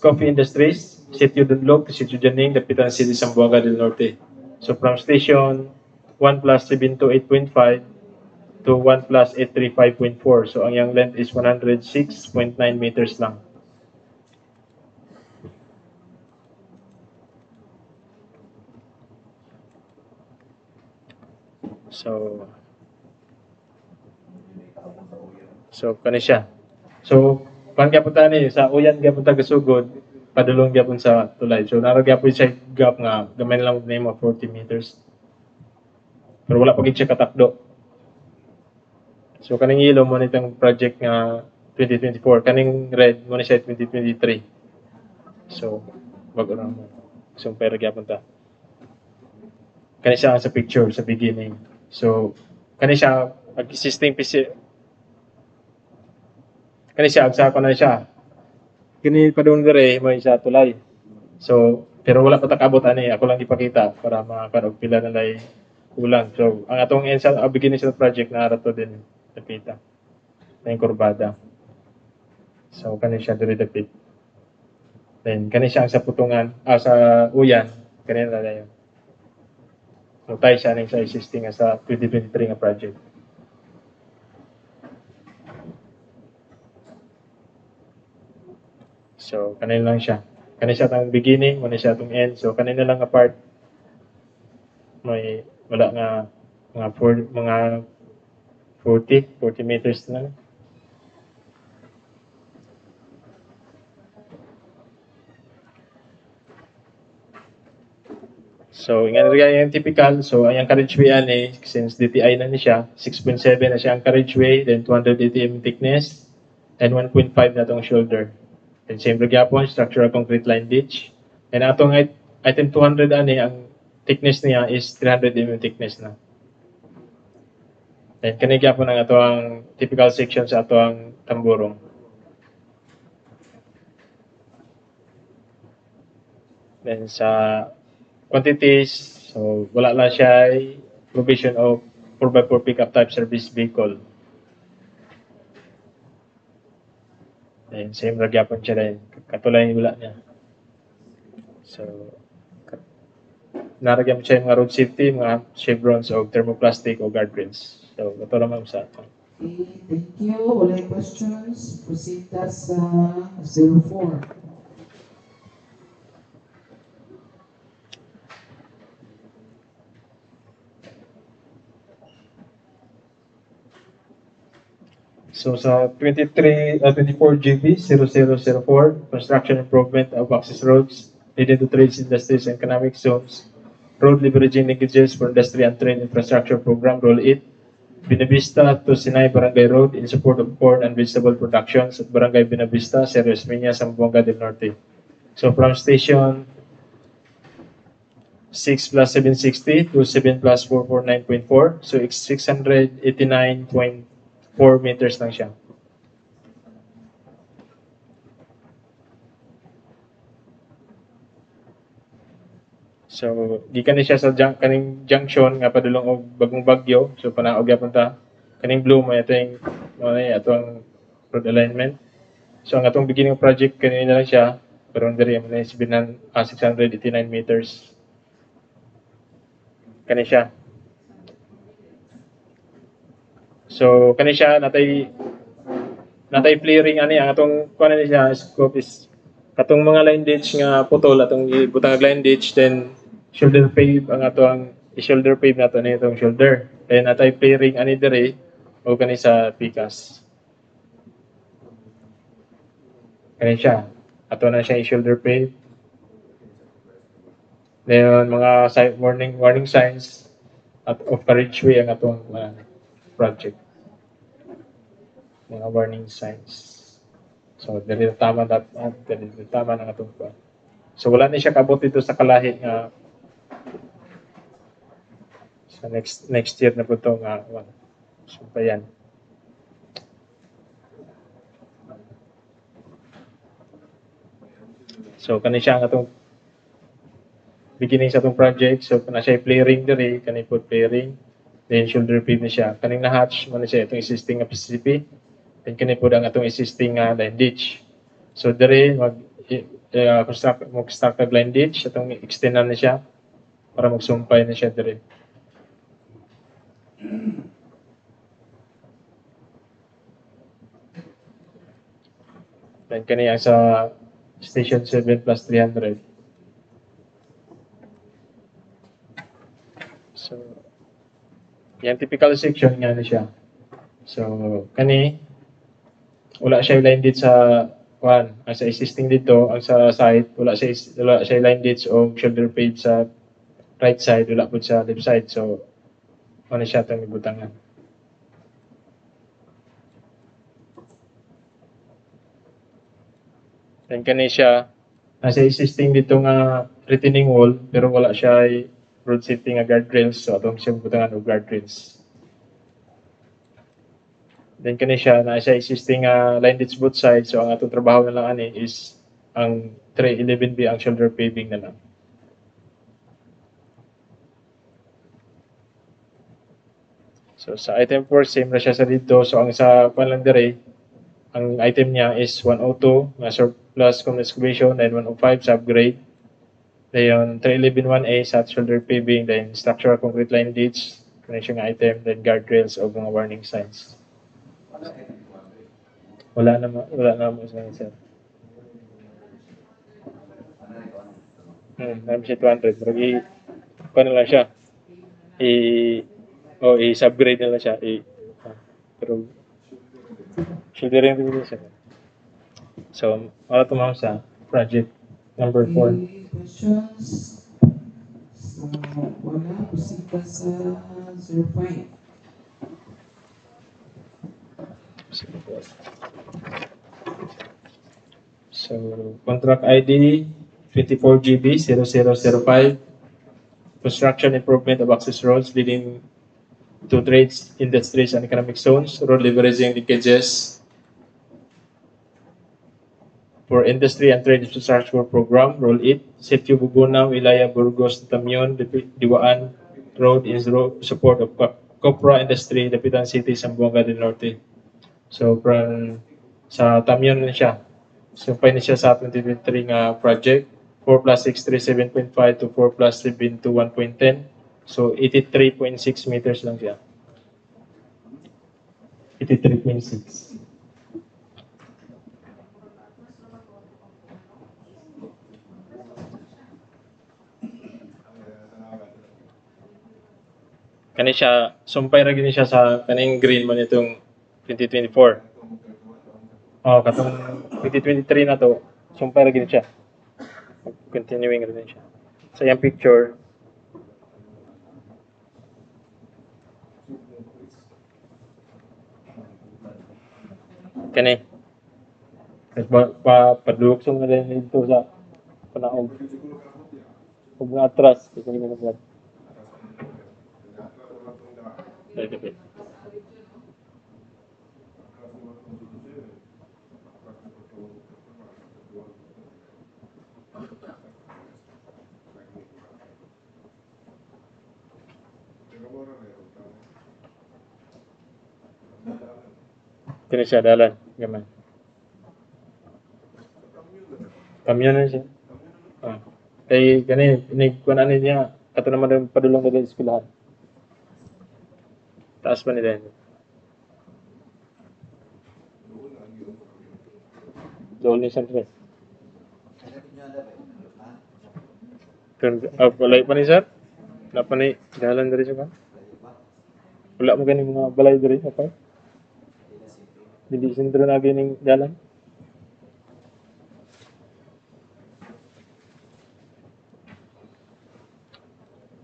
coffee industries. Sitio Dunlog to Sitio Janing, Dapitan City, Zamboanga del Norte. So from station 1 plus 728.5 to 1 plus 835.4. So ang yung length is 106.9 meters lang. So kani siya. So pan gyapon ta ni sa uyan gyapon ta gasugod padulong gyapon sa tulay. So nara gyapon siya gap nga gamay lang ni mo 40 meters. Pero wala pa gid siya katakdo. So kaning yellow mo nitong project nga 2024, kaning red mo ni siya 2023. So bago na mo. So pero gyapon ta. Kani siya sa picture sa beginning. So kani siya existing PC. Kani siya agsa ko na siya. Kini padung dire mo siya tulay. So pero wala pa takabot ani, ako lang ipakita para makanog pila na lay kulang. So ang atong end sa beginning sa project na rato din napita. Na yung kurbada. So kani siya dire dapit. Then kani siya sa putungan, sa uyan, kani na dayon. So tayo siya ning sa existing sa 2023 nga project. So kanina lang siya. Kanina siya tang beginning, kanina siya tong end. So kanina lang nga part may wala nga mga 40 meters na. So, nga yung typical, so ang carriageway ani, since DTI na ni siya, 6.7 na siya ang carriageway, then 280 mm thickness, and 1.5 na tong shoulder. Then same gyapon, structural concrete line ditch. And atong item 200 ani, ang thickness niya is 300 mm thickness na. Then kani gyapon ang ato ang typical section sa ato ang tamburong. Then sa quantities, so wala lang siya provision of 4x4 pickup type service vehicle. Then same ra gyapon siya din. Katulay wala niya. So naragyan siya yung mga road safety, mga chevrons o thermoplastic o guardrails. So ito naman sa ato. Okay, thank you. Wala yung questions. Proceed na sa 04. So sa 24 GB 0004, construction improvement of access roads leading to trades, industries, and economic zones, road leveraging linkages for industry and trade infrastructure program, Rule 8, Binavista to Sinay Barangay Road in support of corn and vegetable productions at Barangay Binavista, Cerros Miña, Zamboanga del Norte. So from station 6 plus 760 to 7 plus 449.4, so it's 689.4 meters lang siya. So, gikan ni siya sa kaning junction nga padulong og bagong bagyo. So, panaog yapon ta. Kaning blue mo ito yung atong road alignment. So, ang atong beginning project kanina lang siya. Pero diri mo na 689 meters. Kani siya. So kani siya natay flaring ani ang atong kuan ni siya scope is katong mga line ditch nga putol atong ibutang line ditch then shoulder pave ang atong i-shoulder pave nato ni itong shoulder. Then natay flaring ani dire o kani sa pikas. Kani siya. Ato na siya i-shoulder pave. Then mga warning signs at of carriageway ang atong project. Mga warning signs. So, dali tama ng atong kuan. So, wala ni siya kabot dito sa kalahi nga sa next year na po ito nga so, pa yan. So, kani siya ang atong beginning sa atong project. So, kana siya flaring diri, kani po flaring. Then, shoulder pave na siya. Kaning na-hatch, man siya itong existing nga PCP. Then, kani po ang atong existing line ditch. So, diri, mag-start ang line ditch. Itong extendan na siya para magsumpay na siya diri. Then, kani ang sa Station 7 plus 300. So, yung typical section nga na siya. So, kani, wala siya line ditch sa ang sa existing dito, ang sa side, wala siya line ditch o shoulder pave sa right side, wala po sa left side. So, ano siya itong ibutangan. Then kani siya, nasa existing dito nga retaining wall, pero wala siya road safety nga guardrails. So, atong siya butangan o guardrails. Then kani siya, nasa existing line ditch both sides. So, ang atong trabaho na lang ani is ang 311B ang shoulder paving na lang. So, sa item 4, same na siya sa dito. So, ang sa palandere, ang item niya is 102 na surplus common excavation, then 105 sa upgrade. Then 311-1A sa shoulder paving, then structural concrete line ditch, connection item, then guardrails o mga warning signs. Wala na mo sa sir. Namin siya 200. Pero na lang siya. I-subgrade na lang siya. Pero shouldering rin siya. So, wala tumawag sa project number 4. Any questions? So, wala. Kusita sa 05. So, contract ID 24GB 0005. Construction improvement of access roads leading to trades, industries, and economic zones. Road leveraging linkages for industry and trade infrastructure program. Roll 8. Sitio Bubunaw, Ilaya, Burgos, Tamion, Diwaan Road in support of Copra Industry, Dapitan City, Zamboanga del Norte. So, from sa Tamion na siya. Sumpay na siya sa 2023 nga project. 4 plus 6, 37.5 to 4 plus 7 to 1.10. So, 83.6 meters lang siya. 83.6. Kani siya, sumpay ra gini siya sa kaning green man itong 2024. Katong 2023 na to, sumpay ra gini siya. Continuing rin siya. Sa yung picture, kani, padulukson na rin dito sa panaog. Huwag na atras, kasi hindi na naglag. Kini siya dalan, gamay. Kamyon na siya. Kay gani, kuan niya, kato naman rin padulong na din eskwelahan. Taas pa nila yun. Doon ni sir. Balay pa ni sir? Wala pa ni dalan diri sa kan? Wala mo ganing mga balay diri apa? Hindi sentro na ganing dalan.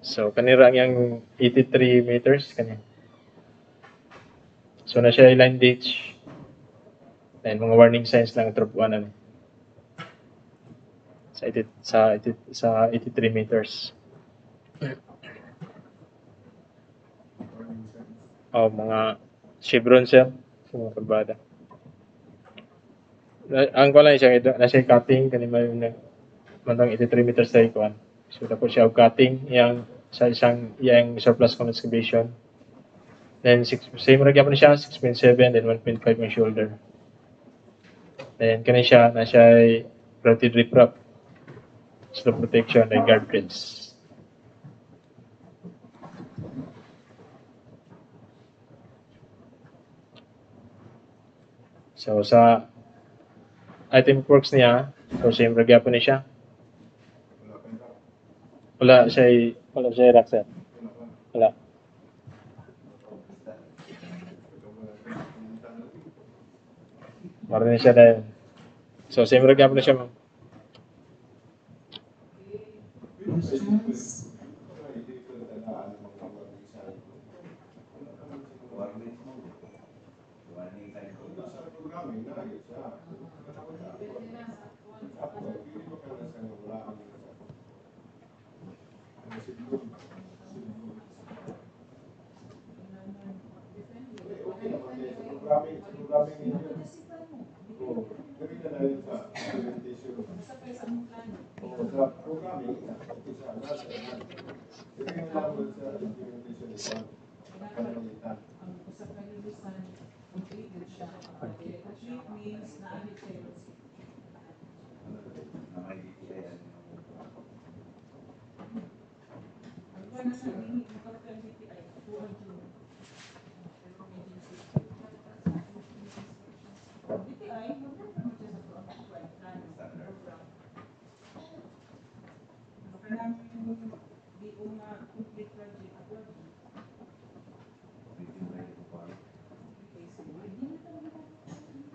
So kanira yang 83 meters kanya. So na siya line ditch. Then mga warning signs lang tropuan na sa 83 meters. Oh, mga chevron siya sa mga kagbada. Ang ko lang siya ito, nasa cutting kanina yung mandang 83 meters sa ikuan. So tapos siya cutting yang sa isang yang surplus con excavation. Then same ra gyapon siya 6.7 then 1.5 ang shoulder. Then kani siya na siya routed riprap. Slope protection and guardrails. So sa item works niya, so same ra gyapon ni siya. Wala siya rack set. Wala. Maroon siya dahil. So same ra gyapon ni siya, ma'am. Questions?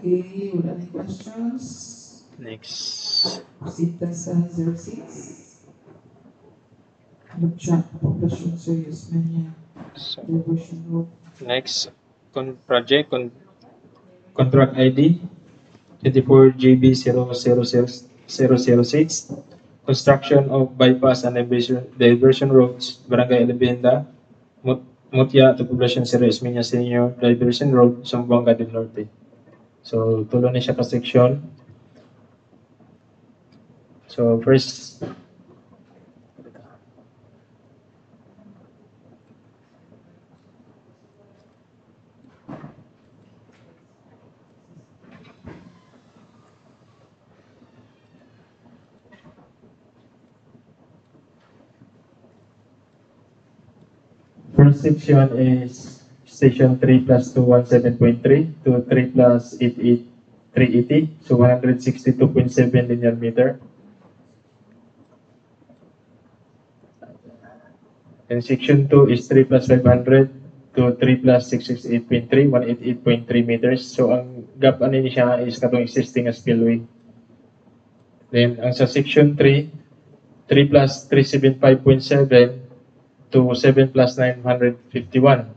Okay, wala na questions? Next. Sita sa 06. Lugsa, Poblacion Serious Mania, So, Diversion Road. next contract ID 24GB00006. Construction of bypass and diversion roads, Barangay Elebenda, Mutya to Poblacion Serious Mania Senior Diversion Road, Zamboanga del Norte. So, tulo na siya ka section. So, first, section is station 3 plus 217.3 to 3 plus 380, so 162.7 linear meter. And section 2 is 3 plus 500 to 3 plus 668.3, 188.3 meters. So ang gap ano ni siya is katong existing as spillway. Then ang sa section 3, 3 plus 375.7 to 7 plus 951,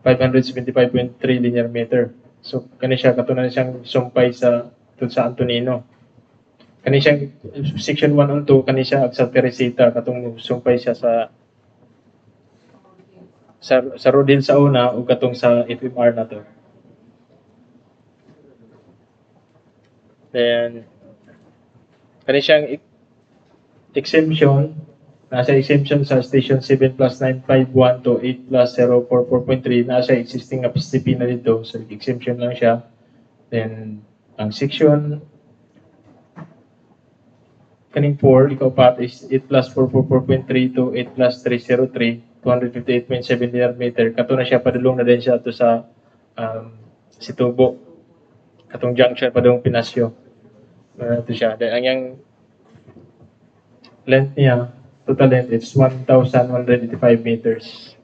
575.3 linear meter. So kani siya katunan siyang sumpay sa Antonino. Kani siyang section 1 and 2 kani siya sa Teresita katong sumpay siya sa Rodil sa una o katong sa FMR na to. Then kani siyang exemption, nasa exemption sa station 7 plus 951 to 8 plus 044.3, nasa existing na PCP na dito, so exemption lang siya. Then ang section kaning 4, ikaw pat is 8 plus 444.3 to 8 plus 303, 258.7 linear meter. Kato na siya, padulong na din siya to sa Situbo. Katong junction padung Pinasyo. Ito siya. Then, ang yung length niya, total length is 1,185 meters.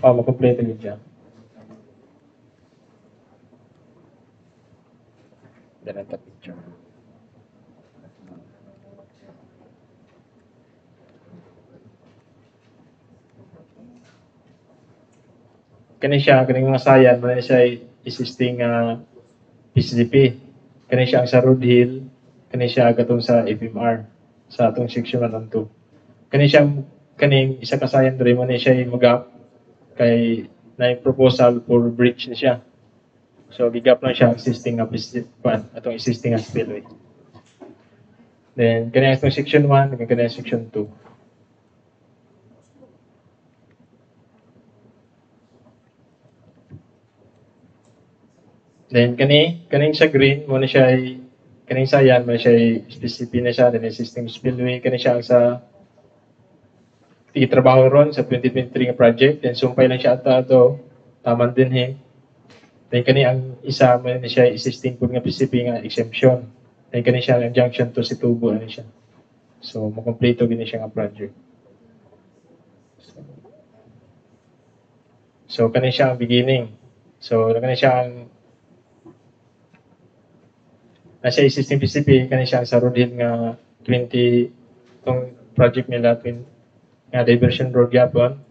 Makompleto yun siya. Then, ito picture. Kani siya, kaning mga sayan, man siya existing PCDP. Kani siya ang sa Road Hill, kani siya gatong sa FMR, sa atong section 1 and 2. Kani siya, kaning isa ka sayan dre, man siya mag-up kay na proposal for bridge na siya. So, gigap lang siya existing nga atong existing nga spillway. Then, kani atong section 1, kani section 2. Then kaning sa green mo na siya ay kaning sayan mo na siya ay specific na siya then existing spillway kani siya ang sa trabaho ron sa 2023 nga project then sumpay lang siya ato taman din then kani ang isa mo na siya existing pud nga specific nga exemption then kani siya ang junction to si tubo na siya so makompleto gini siya nga project so kani siya ang beginning so kani siya ang nasa existing PCP kani siya sa road hill nga 20 tong project nila nga diversion road gyapon.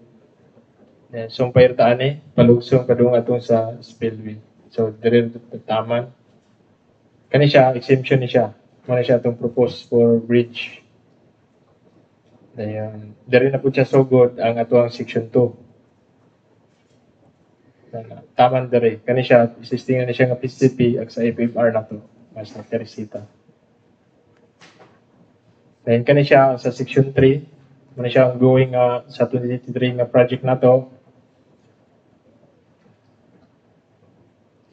Then sumpay ta ani palugsong kadung atong sa spillway. So dire taman. Kani siya exemption ni siya. Mo siya atong propose for bridge. Dayon dire na pud siya sugod ang atuang section 2. Taman dire kani siya existing na siya nga PCP ag sa FMR na to. Mas na Teresita. Then kani siya sa section 3, muna siya ongoing sa 2023 nga project na to.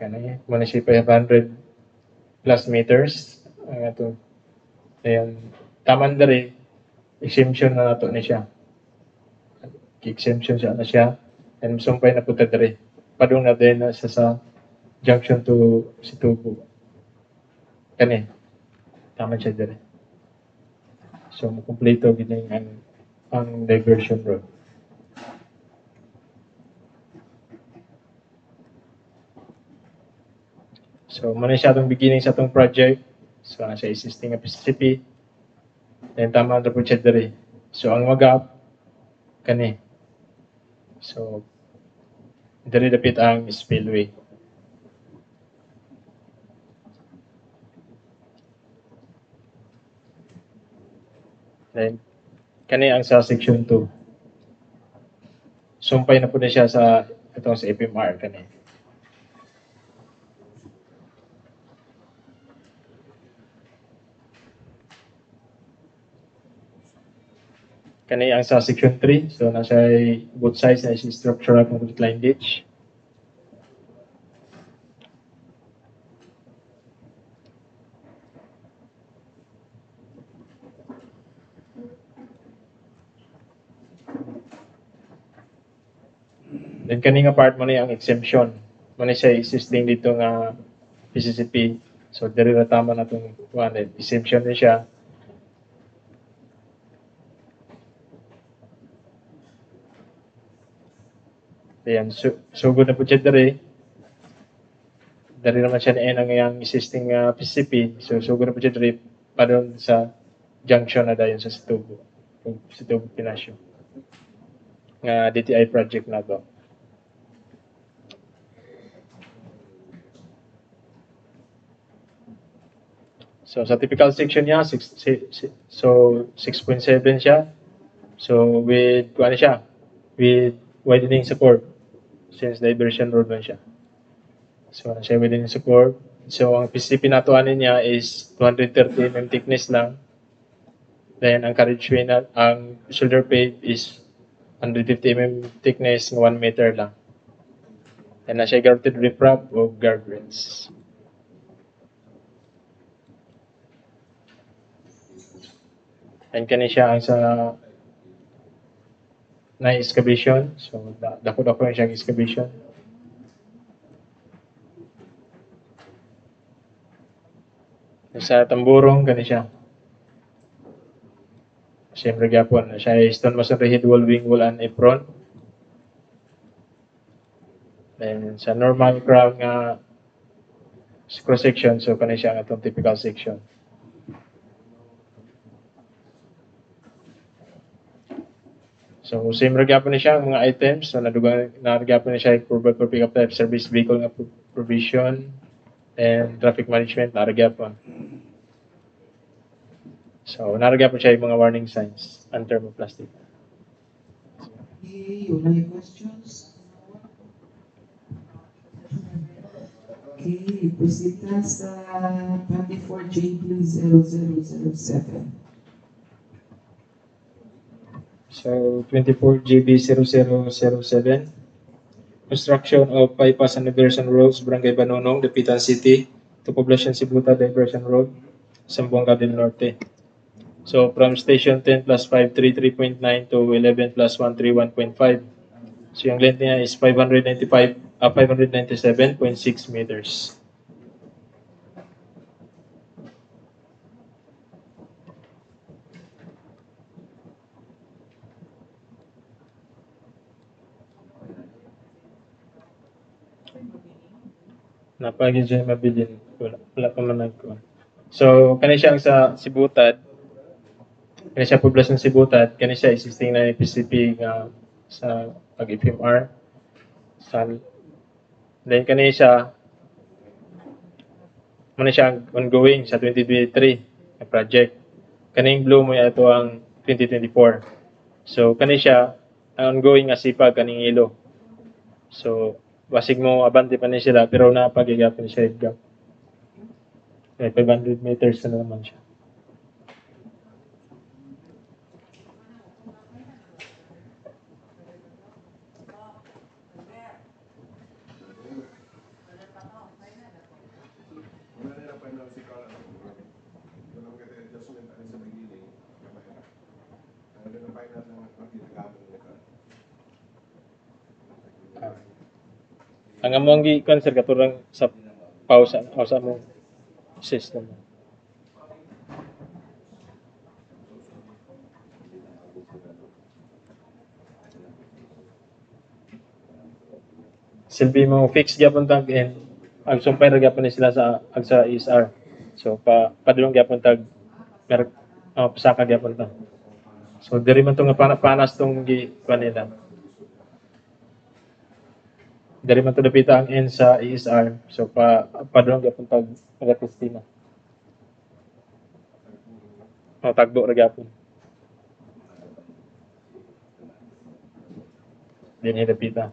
Kani muna siya 500 plus meters ang ato. Ayan, taman dere exemption na nato ni siya. Exemption siya na siya. And sumpay na punta dere. Padung na din na sa junction to Situbo. Kani tama siya dire. So makumpleto gini ang diversion road. So muna siya atong beginning sa atong project. So siya existing nga PCP. Then tama na po siya dire. So ang mag-up kani. So dire dapit ang spillway. Then, kani ang sa section 2. Sumpay na po na siya sa itong sa FMR kani. Kani ang sa section 3. So, nasa both sides na si structural concrete line ditch. Then kani nga part mo na ang exemption. Mo na siya existing dito nga PCCP. So diri na tama na itong exemption na siya. Ayan, so good na po siya diri. Diri naman siya na ang existing PCCP. So good na po siya diri pa doon sa junction na dayon sa Situbo. Situbo Pinasyo. Nga DTI project na to. So sa typical section niya, 6.7 siya. So with ano siya? With widening support since diversion road man siya. So ano siya widening support. So ang PCP na tuanin niya is 230 mm thickness lang. Then ang carriageway na ang shoulder pave is 150 mm thickness ng 1 meter lang. And na siya grouted riprap o guardrails. And kani siya ang sa na excavation. So dako-dako yung siyang excavation. Sa tamburong kani siya. Siyempre gyapon siya ay stone masonry head wall, wing wall, and apron. Then sa normal crown nga cross section, so kani siya ang atong typical section. So same ra gyapon ni siya ang mga items. So nadugang na gyapon ni siya provide for pick up type service vehicle nga provision and traffic management na gyapon. So naragya po siya yung mga warning signs and thermoplastic. Okay, wala yung questions? Okay, proceed na sa 24 JB0007. So 24 JB0007, construction of bypass and diversion roads, Barangay Banonong, Dapitan City, to Poblacion Sibuta Diversion Road, Zamboanga del Norte. So from station 10 plus 5, 33.9 to 11 plus 1, 31.5. So yung length niya is 597.6 meters. Napagin siya mabilin. Wala pa man nagkuhan. So kani siya ang sa Sibutad. Kani siya poblasyon Sibutad. Kani siya existing na PCP nga sa pag-FMR. Then kani siya muna siya ongoing sa 2023 na project. Kaning blue mo ito ang 2024. So kani siya ang ongoing nga sipag kaning ilo. So basig mo abante pa ni sila pero napagigapon siya gap. May 500 meters na naman siya. Ang among gi-concern katurang sa pausa mo system. Silbi mo fix gyapon tag and ang sumpay ra gyapon ni sila sa agsa ESR. So padulong gyapon tag pasaka gyapon ta. So diri man tong nga panas tong gi kanila. Dari man to dapita ang N sa ESR. So padulong gyapon tag Agustina. O tagbo ra gyapon. Dinhi dapita.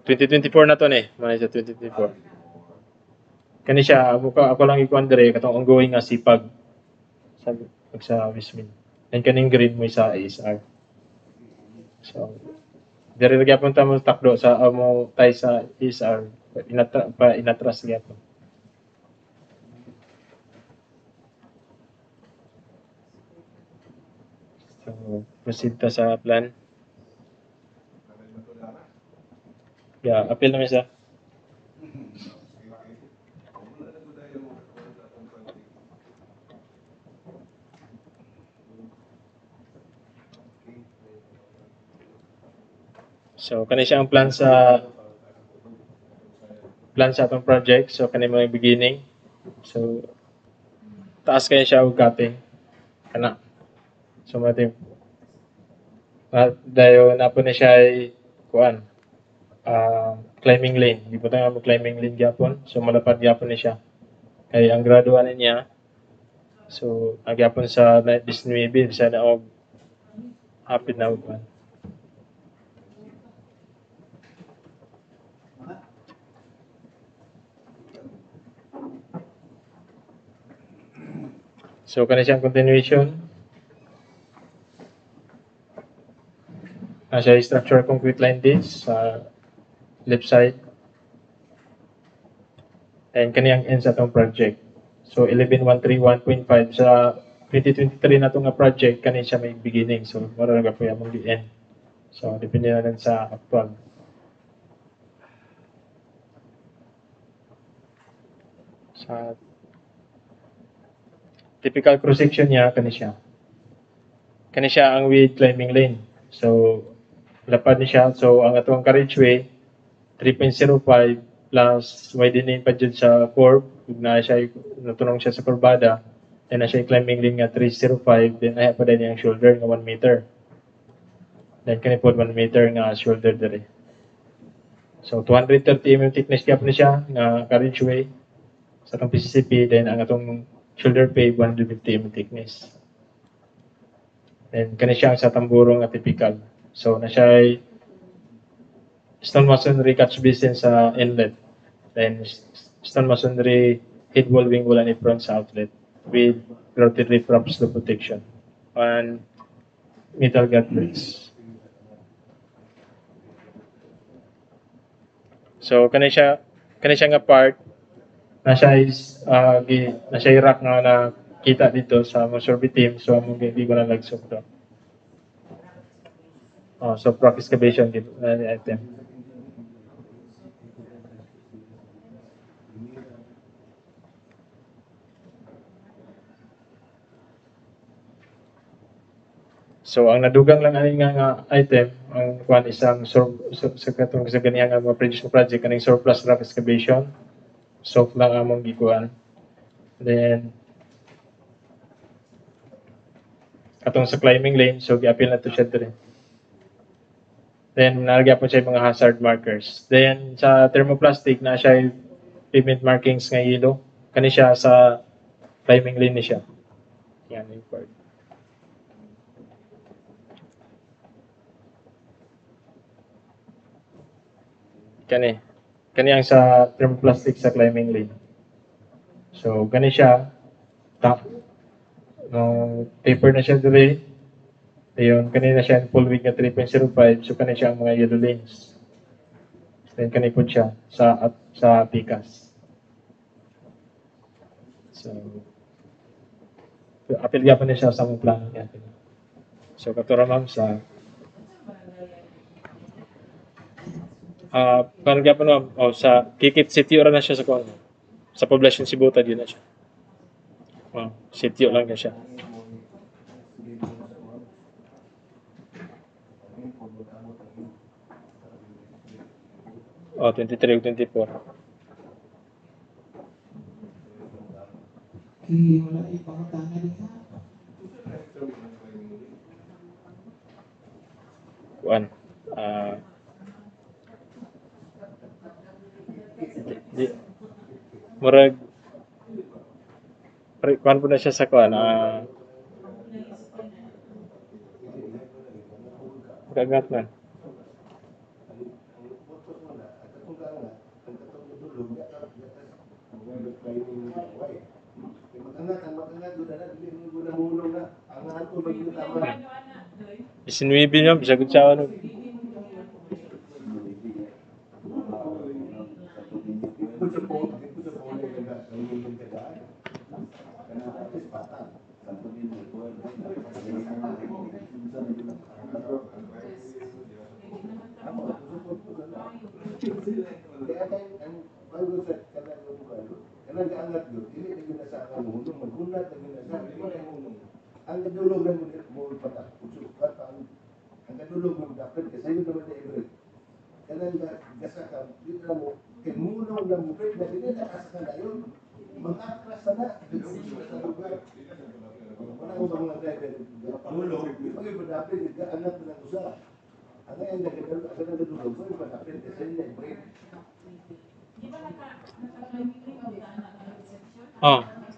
(2024) na to ni, manay sa 2024. Kani siya ako lang ikuan dire katong ongoing nga sipag sa Wismin. And kaning grade mo sa ASR. So, dire ra gyapon ta mo takdo sa mo tay sa ASR inatras gyapon. So, proceed ta sa plan. Yeah, appeal naman siya. So kani siya ang plan sa atong project. So kani mga beginning. So taas kaya siya og cutting. Kana. So matim. Dayo na po na siya ay kuan. Climbing lane. Di po tayo climbing lane gyapon. So malapad gyapon ni siya. Kay ang graduan niya. So gyapon sa 19 sa naog hapit na og. So kani siyang continuation. Siya structure concrete line ditch sa left side. And kani ang end sa atong project. So 11131.5 sa 2023 na nga project kani siya may beginning. So mura nga po yung end. So depende na lang sa actual. Typical cross section niya kani siya. Kani siya ang with climbing lane. So lapad ni siya. So ang atong carriageway 3.05 plus widening pa dyan sa curb. Ug na siya natunong siya sa kurbada. Then na siya climbing lane nga 305. Then ay pa din yung shoulder nga 1 meter. Then kani po 1 meter nga shoulder dere. So 230 mm thickness gap ni siya nga carriageway sa atong PCCP. Then ang atong shoulder pave 150 mm thickness. Then kani siya sa tamburong nga typical. So na siya stone masonry catch basin sa inlet. Then stone masonry head wall wing wall and apron sa outlet with grouted riprap slope protection and metal guardrails. So kani siya nga part na siya is na siya rack nga na kita dito sa mga survey team. So among hindi ko na lagsok to. So rock excavation dito item. So ang nadugang lang ani nga item ang kuan isang sa katong sa ganyan nga mga previous project kaning surplus rock excavation. So lang among gikuan. Then katong sa climbing lane so gi-appeal na to siya dire. Then nalagyan po siya mga hazard markers. Then sa thermoplastic na siya pavement markings nga yellow. Kani siya sa climbing lane ni siya. Yan yung part. Kani ang sa thermoplastic sa climbing lane. So kani siya no paper na siya dire. Ayun, kanina siya full width nga 3.05. So kani siya ang mga yellow lanes. Then kani po siya sa pikas. So apil gyapon na siya sa among plano niya. So katura ma'am sa kan gyapon ma'am sa Kikit City ora na siya sa kuan. Sa poblasyon Sibuta din na siya. City lang na siya. Oh, 23 ug 24. Wala ipangutana din ha. Kuan. Murag kuan po na siya sa kuan. Gagat na. Isinuibi niya, bisa kutsawa no. Ang kadulog ng mo patak usukat ang kadulog ng dapat kasi yun naman na kanang gasa ka dito mo kinuno ng mupit na dinit asa ka dayon mag-atras na sa lugar wala ko bang driver tulog pag dapat anak ng usa ang ang kadulog mo dapat kasi na break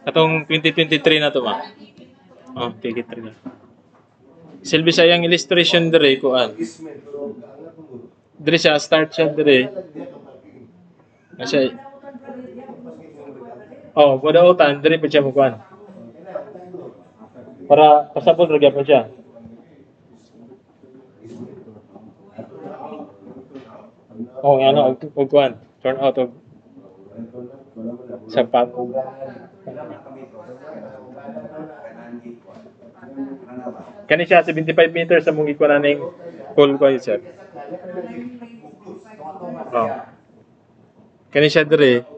Katong 2023 na to ma. Kikit rin. Silbi sa yang illustration dire kuan. Dire siya start siya dire. Kasi budautan dire pa siya mo kuan. Para pasabot ra gyapon siya. Ano og kuan. Turn out og sa pag kani siya 75 meters sa mong ikuan ning pole ko sir. Kani siya dire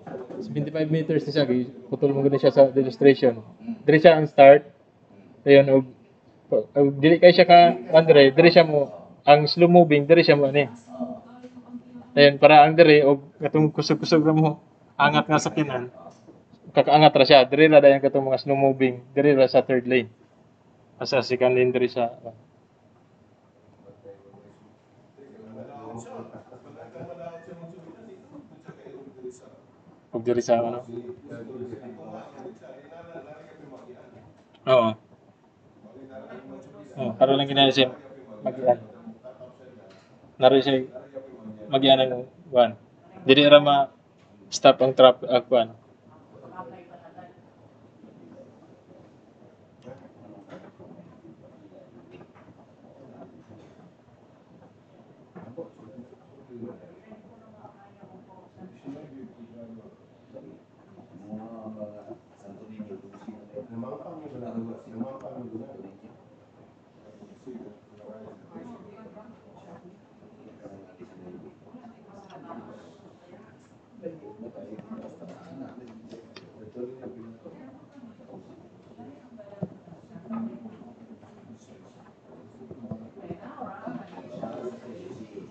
75 meters na siya, putol mo gani siya sa illustration. Diri siya ang start. Ayun, dili kay siya ka Andre, diri siya mo ang slow moving, diri siya mo ani. Ayun, para ang diri og katong kusog-kusog ra mo angat nga sakinan. Kakaangat ra siya, diri ra dayon katong mga slow moving, diri ra sa third lane. Asa second lane diri sa og diri sa ano. Oo. Oh, karon lang ginani siya magian. Naro siya magian ng one. Dili ra ma stop ang trap kuan.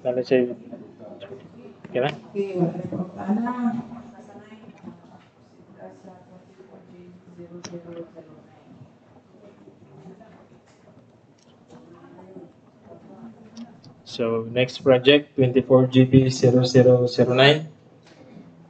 Nalo siya. Kaya? Okay, wala na po tana. So, next project, 24GB0009.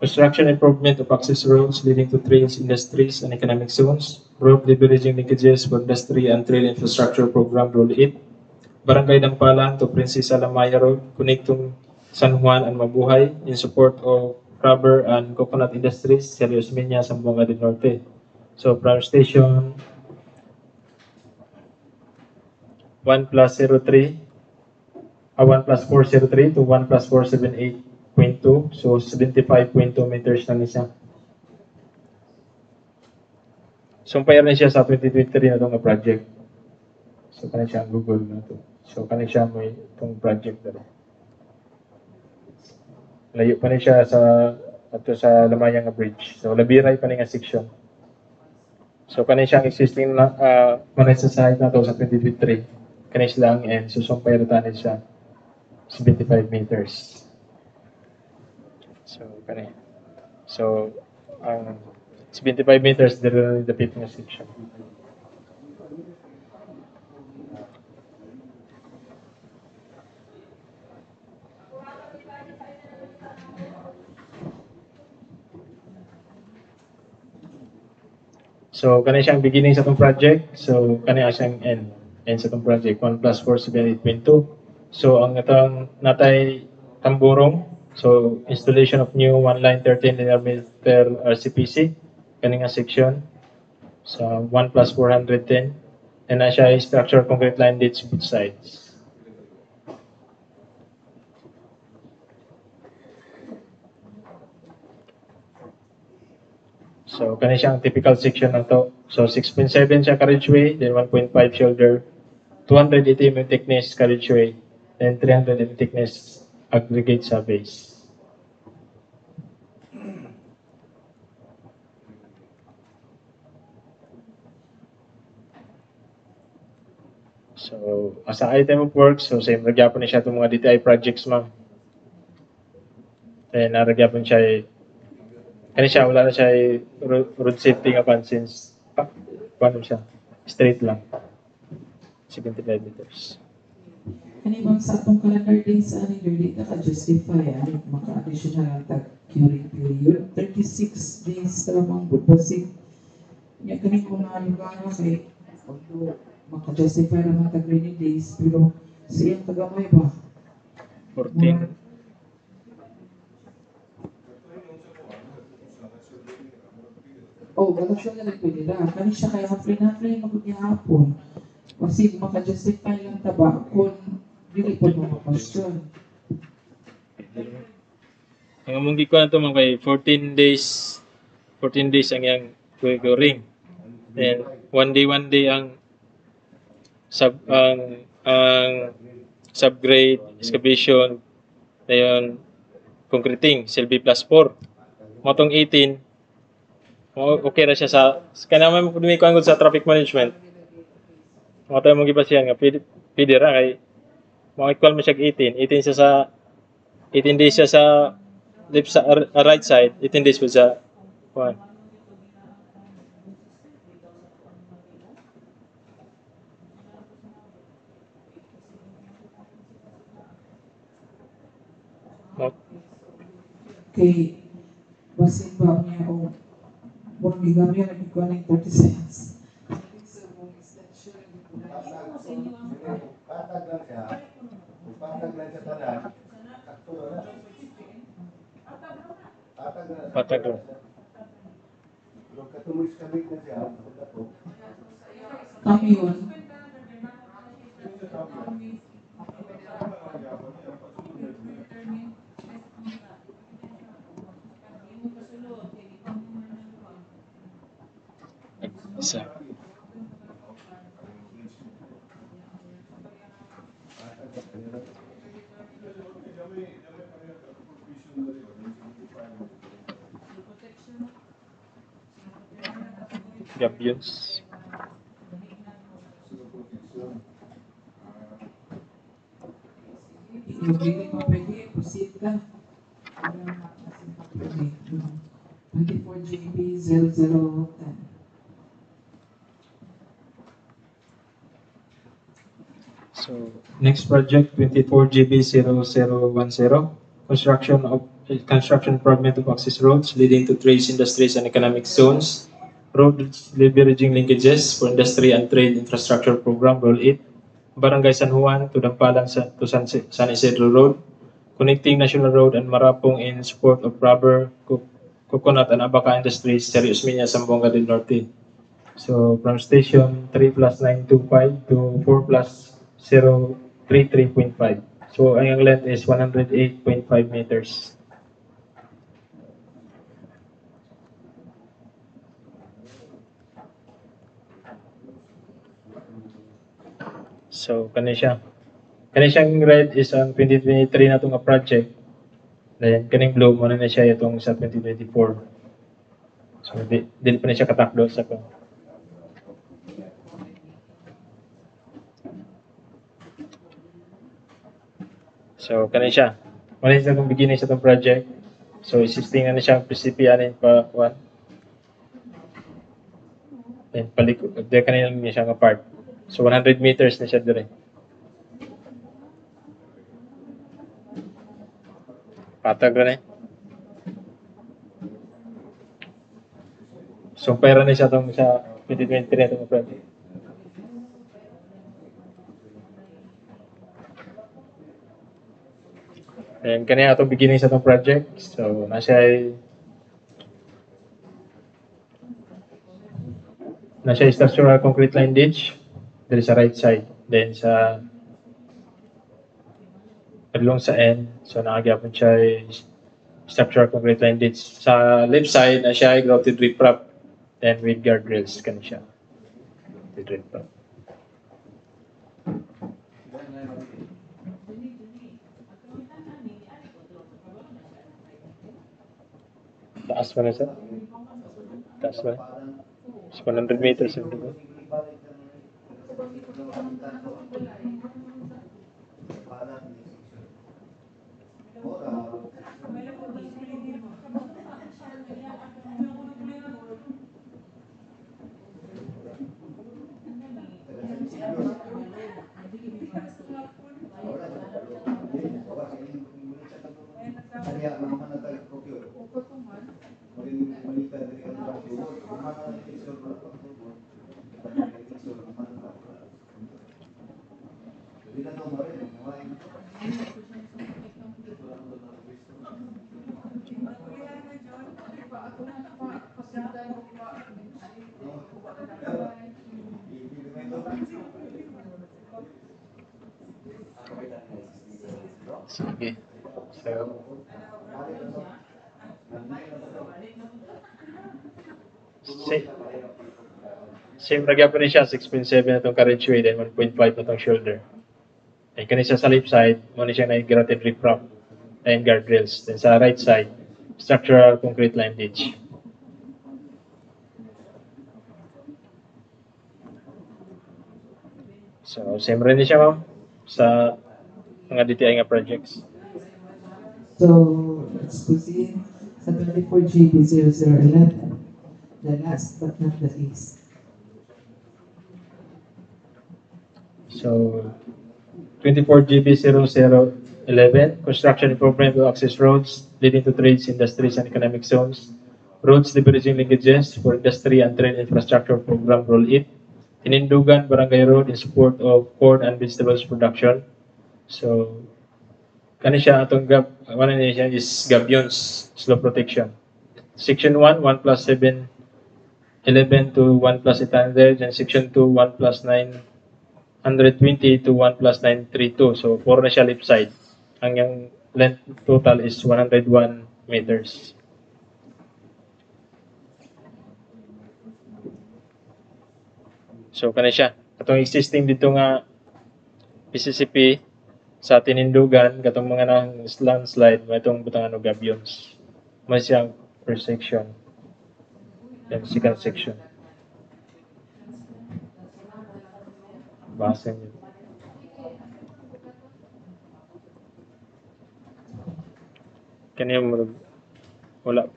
Construction improvement of access roads leading to trails, industries, and economic zones. Road leveraging linkages for industry and trail infrastructure program Rule 8. Barangay Dampalan to Princesa Lamaya Road, connecting San Juan and Mabuhay in support of rubber and coconut industries, Serios Minya, Zamboanga del Norte. So, from station 1+03, 1+403 to 1+478.2, so 75.2 meters na siya. Sumpayar na siya sa 2023 na itong project. So, kanin siya ang Google na ito. So, kanin siya may itong project na ito. Layo pa niya siya sa Lamayang Bridge. So, labiray pa niya section. So, kanin siya ang existing na manay sa site na ito sa 2023. Kanin sila ang end. So, sumpayar na siya 75 meters. So, kanin. So, ang 75 meters, there the paving section. So, kani siyang beginning sa itong project. So, kani siyang end sa itong project. 1+478.2. So, ang itong natay tamburong. So, installation of new 1-line 13 linear meter RCPC. Kani nga section. So, 1+410. And na siya structure concrete line dates both sides. So, kani siyang typical section na to. So, 6.7 siya carriageway, then 1.5 shoulder, 280 mm thickness carriageway, and 300 mm thickness aggregate sa base. So, as an item of work, so same nagyapon na siya itong mga DTI projects, ma'am. And nagyapon siya kani siya, wala na siya road safety nga pan since paano siya? Straight lang. 75 meters. Kani bang sa atong calendar days sa aning dili na ka-justify maka-additional tag curing period 36 days lamang bubasig nya kani ko na lugar kay although maka-justify naman tag rainy days pero siyang tagamay ba 14. oh wala siya na pwede na kani siya kaya hapon magugihapon kasi maka-justify lang taba kung dili po mga question. Ang among gikuan to man kay 14 days ang yang ring. Then one day ang subgrade excavation dayon concreting CLB+4. Motong 18 Okay ra siya sa kana may may kuangod sa traffic management. Mga tayo mong gibasihan nga pwede ra kay mga equal mo siya 18. 18 siya sa 18 days siya sa right side, 18 days po sa kuan. Kay basin ba niya o buwan bigamya na ko ng 30 cents. Sa mong extension Patag lang siya. Kung patag lang siya tanan, sakto na. Patag lang. Pero katuloy sa kamit na siya, wala po. kami yun. Isa. Gabions. Yung hindi pa pwede, proceed ka. 24 GB 0010. So, next project 24 GB 0010. Construction improvement of access roads leading to trades, industries, and economic zones. Roads leveraging linkages for industry and trade infrastructure program, Role 8. Barangay San Juan to Dampalan to San Isidro Road. Connecting National Road and Marapong in support of rubber, coconut, and abaca industries, Serios Minya, Zamboanga del Norte. So, from station 3 plus 925 to 4 plus 033.5. So, ang length is 108.5 meters. So, kani siya. Kani siyang red is ang 2023 na itong project. Then, kaning blue mo na siya itong sa 2024. So, di pa na siya katakdo sa ko. So, kani siya. Wala siya itong beginning sa itong project. So, existing na siya ang PCP-anin pa, one. Then, palikod. Di kanina niya siya nga part. So, 100 meters na siya dire. Patag rin eh. So, pera na siya itong sa 2023 na itong project. And kanina itong beginning sa itong project. So, nasa structural concrete line ditch. There is a right side. Then sa along sa end. So, nakagapon siya structural concrete line ditch. Sa left side, na siya ay grouted riprap. Then with guardrails ka na siya. Grouted riprap. Taas pa na siya? Taas pa na? 100 meters yung dugo. Sige. So, same ragya pa rin siya, 6.7 na itong carriageway, then 1.5 na itong shoulder. Ay kanina sa left side, muna siya na-granted riprap and guardrails. Then sa right side, structural concrete line ditch. So, same rin siya, ma'am, sa mga DTI nga projects. So, let's proceed sa 24GB0011, the last but not the least. So, 24GB0011, construction improvement of access roads leading to trades, industries, and economic zones. Roads leveraging linkages for industry and trade infrastructure program Roll 8. Tinindugan Barangay Road in support of corn and vegetables production. So, kani siya atong ano niya siya is gabions slope protection. Section 1, 1 plus 7, 11 to 1 plus 800, and Section 2, 1 plus 920 to 1 plus 932. So, 4 na siya left side. Ang yung length total is 101 meters. So, kani siya. Atong existing dito nga PCCP sa Tinindugan, katong mga nang landslide, may itong butangan o gabions. May siyang first section. Then second section. Basa niyo. Kanya mo wala.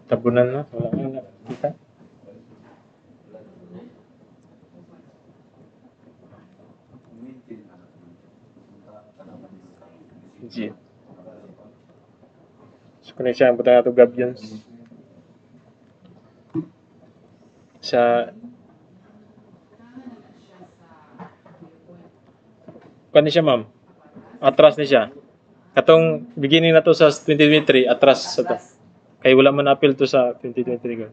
Tabunan na. Wala nga na. Kita. G. So, kung siya ang butang ato gabions. Sa kani siya, ma'am. Atras ni siya. Katong beginning na to sa 2023, atras sa to. Kay wala man appeal to sa 2023 ko.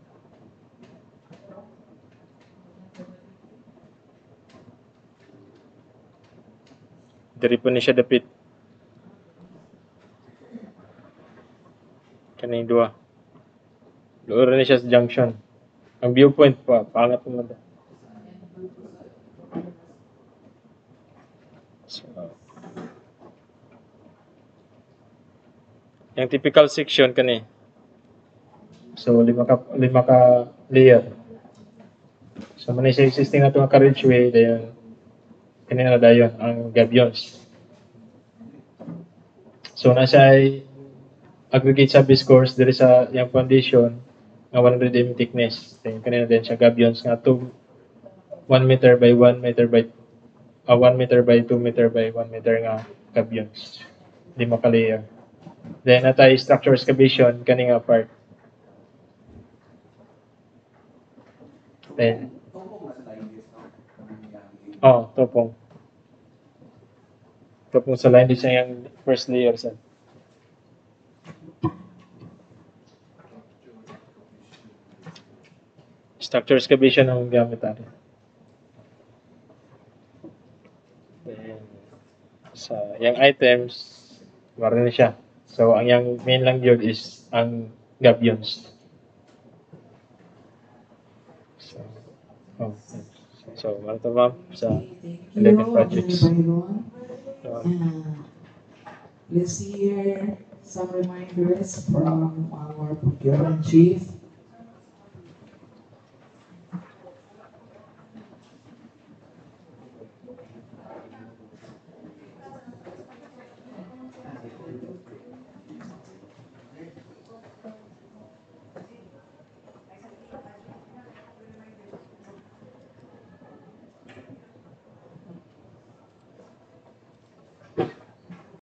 Diri po ni siya dapit. Kaning duwa. Doon ni siya sa junction. Ang viewpoint pa, pangat mo na. So, yung typical section kani. So, lima ka layer. So, manay siya existing na ito nga carriageway, dayon, kanina na dayon, ang gabions. So, nasa ay aggregate surface course, diri sa yung foundation, nga 100 mm thickness. Then, kanina din siya gabions nga 1 meter by 1 meter by 1 meter by 2 meter by 1 meter nga gabions. Lima ka layer. Then, natay structure excavation, kani nga part. Then, topong. Topong sa line, di siya yung first layer sa. Structure excavation ang gamit natin. Then, sa yung items, wala na siya. So, ang yung main lang yun is ang gabions. So, ano to, ma'am, sa Thank 11 you, projects. Byron. Let's hear some reminders from our procurement chief.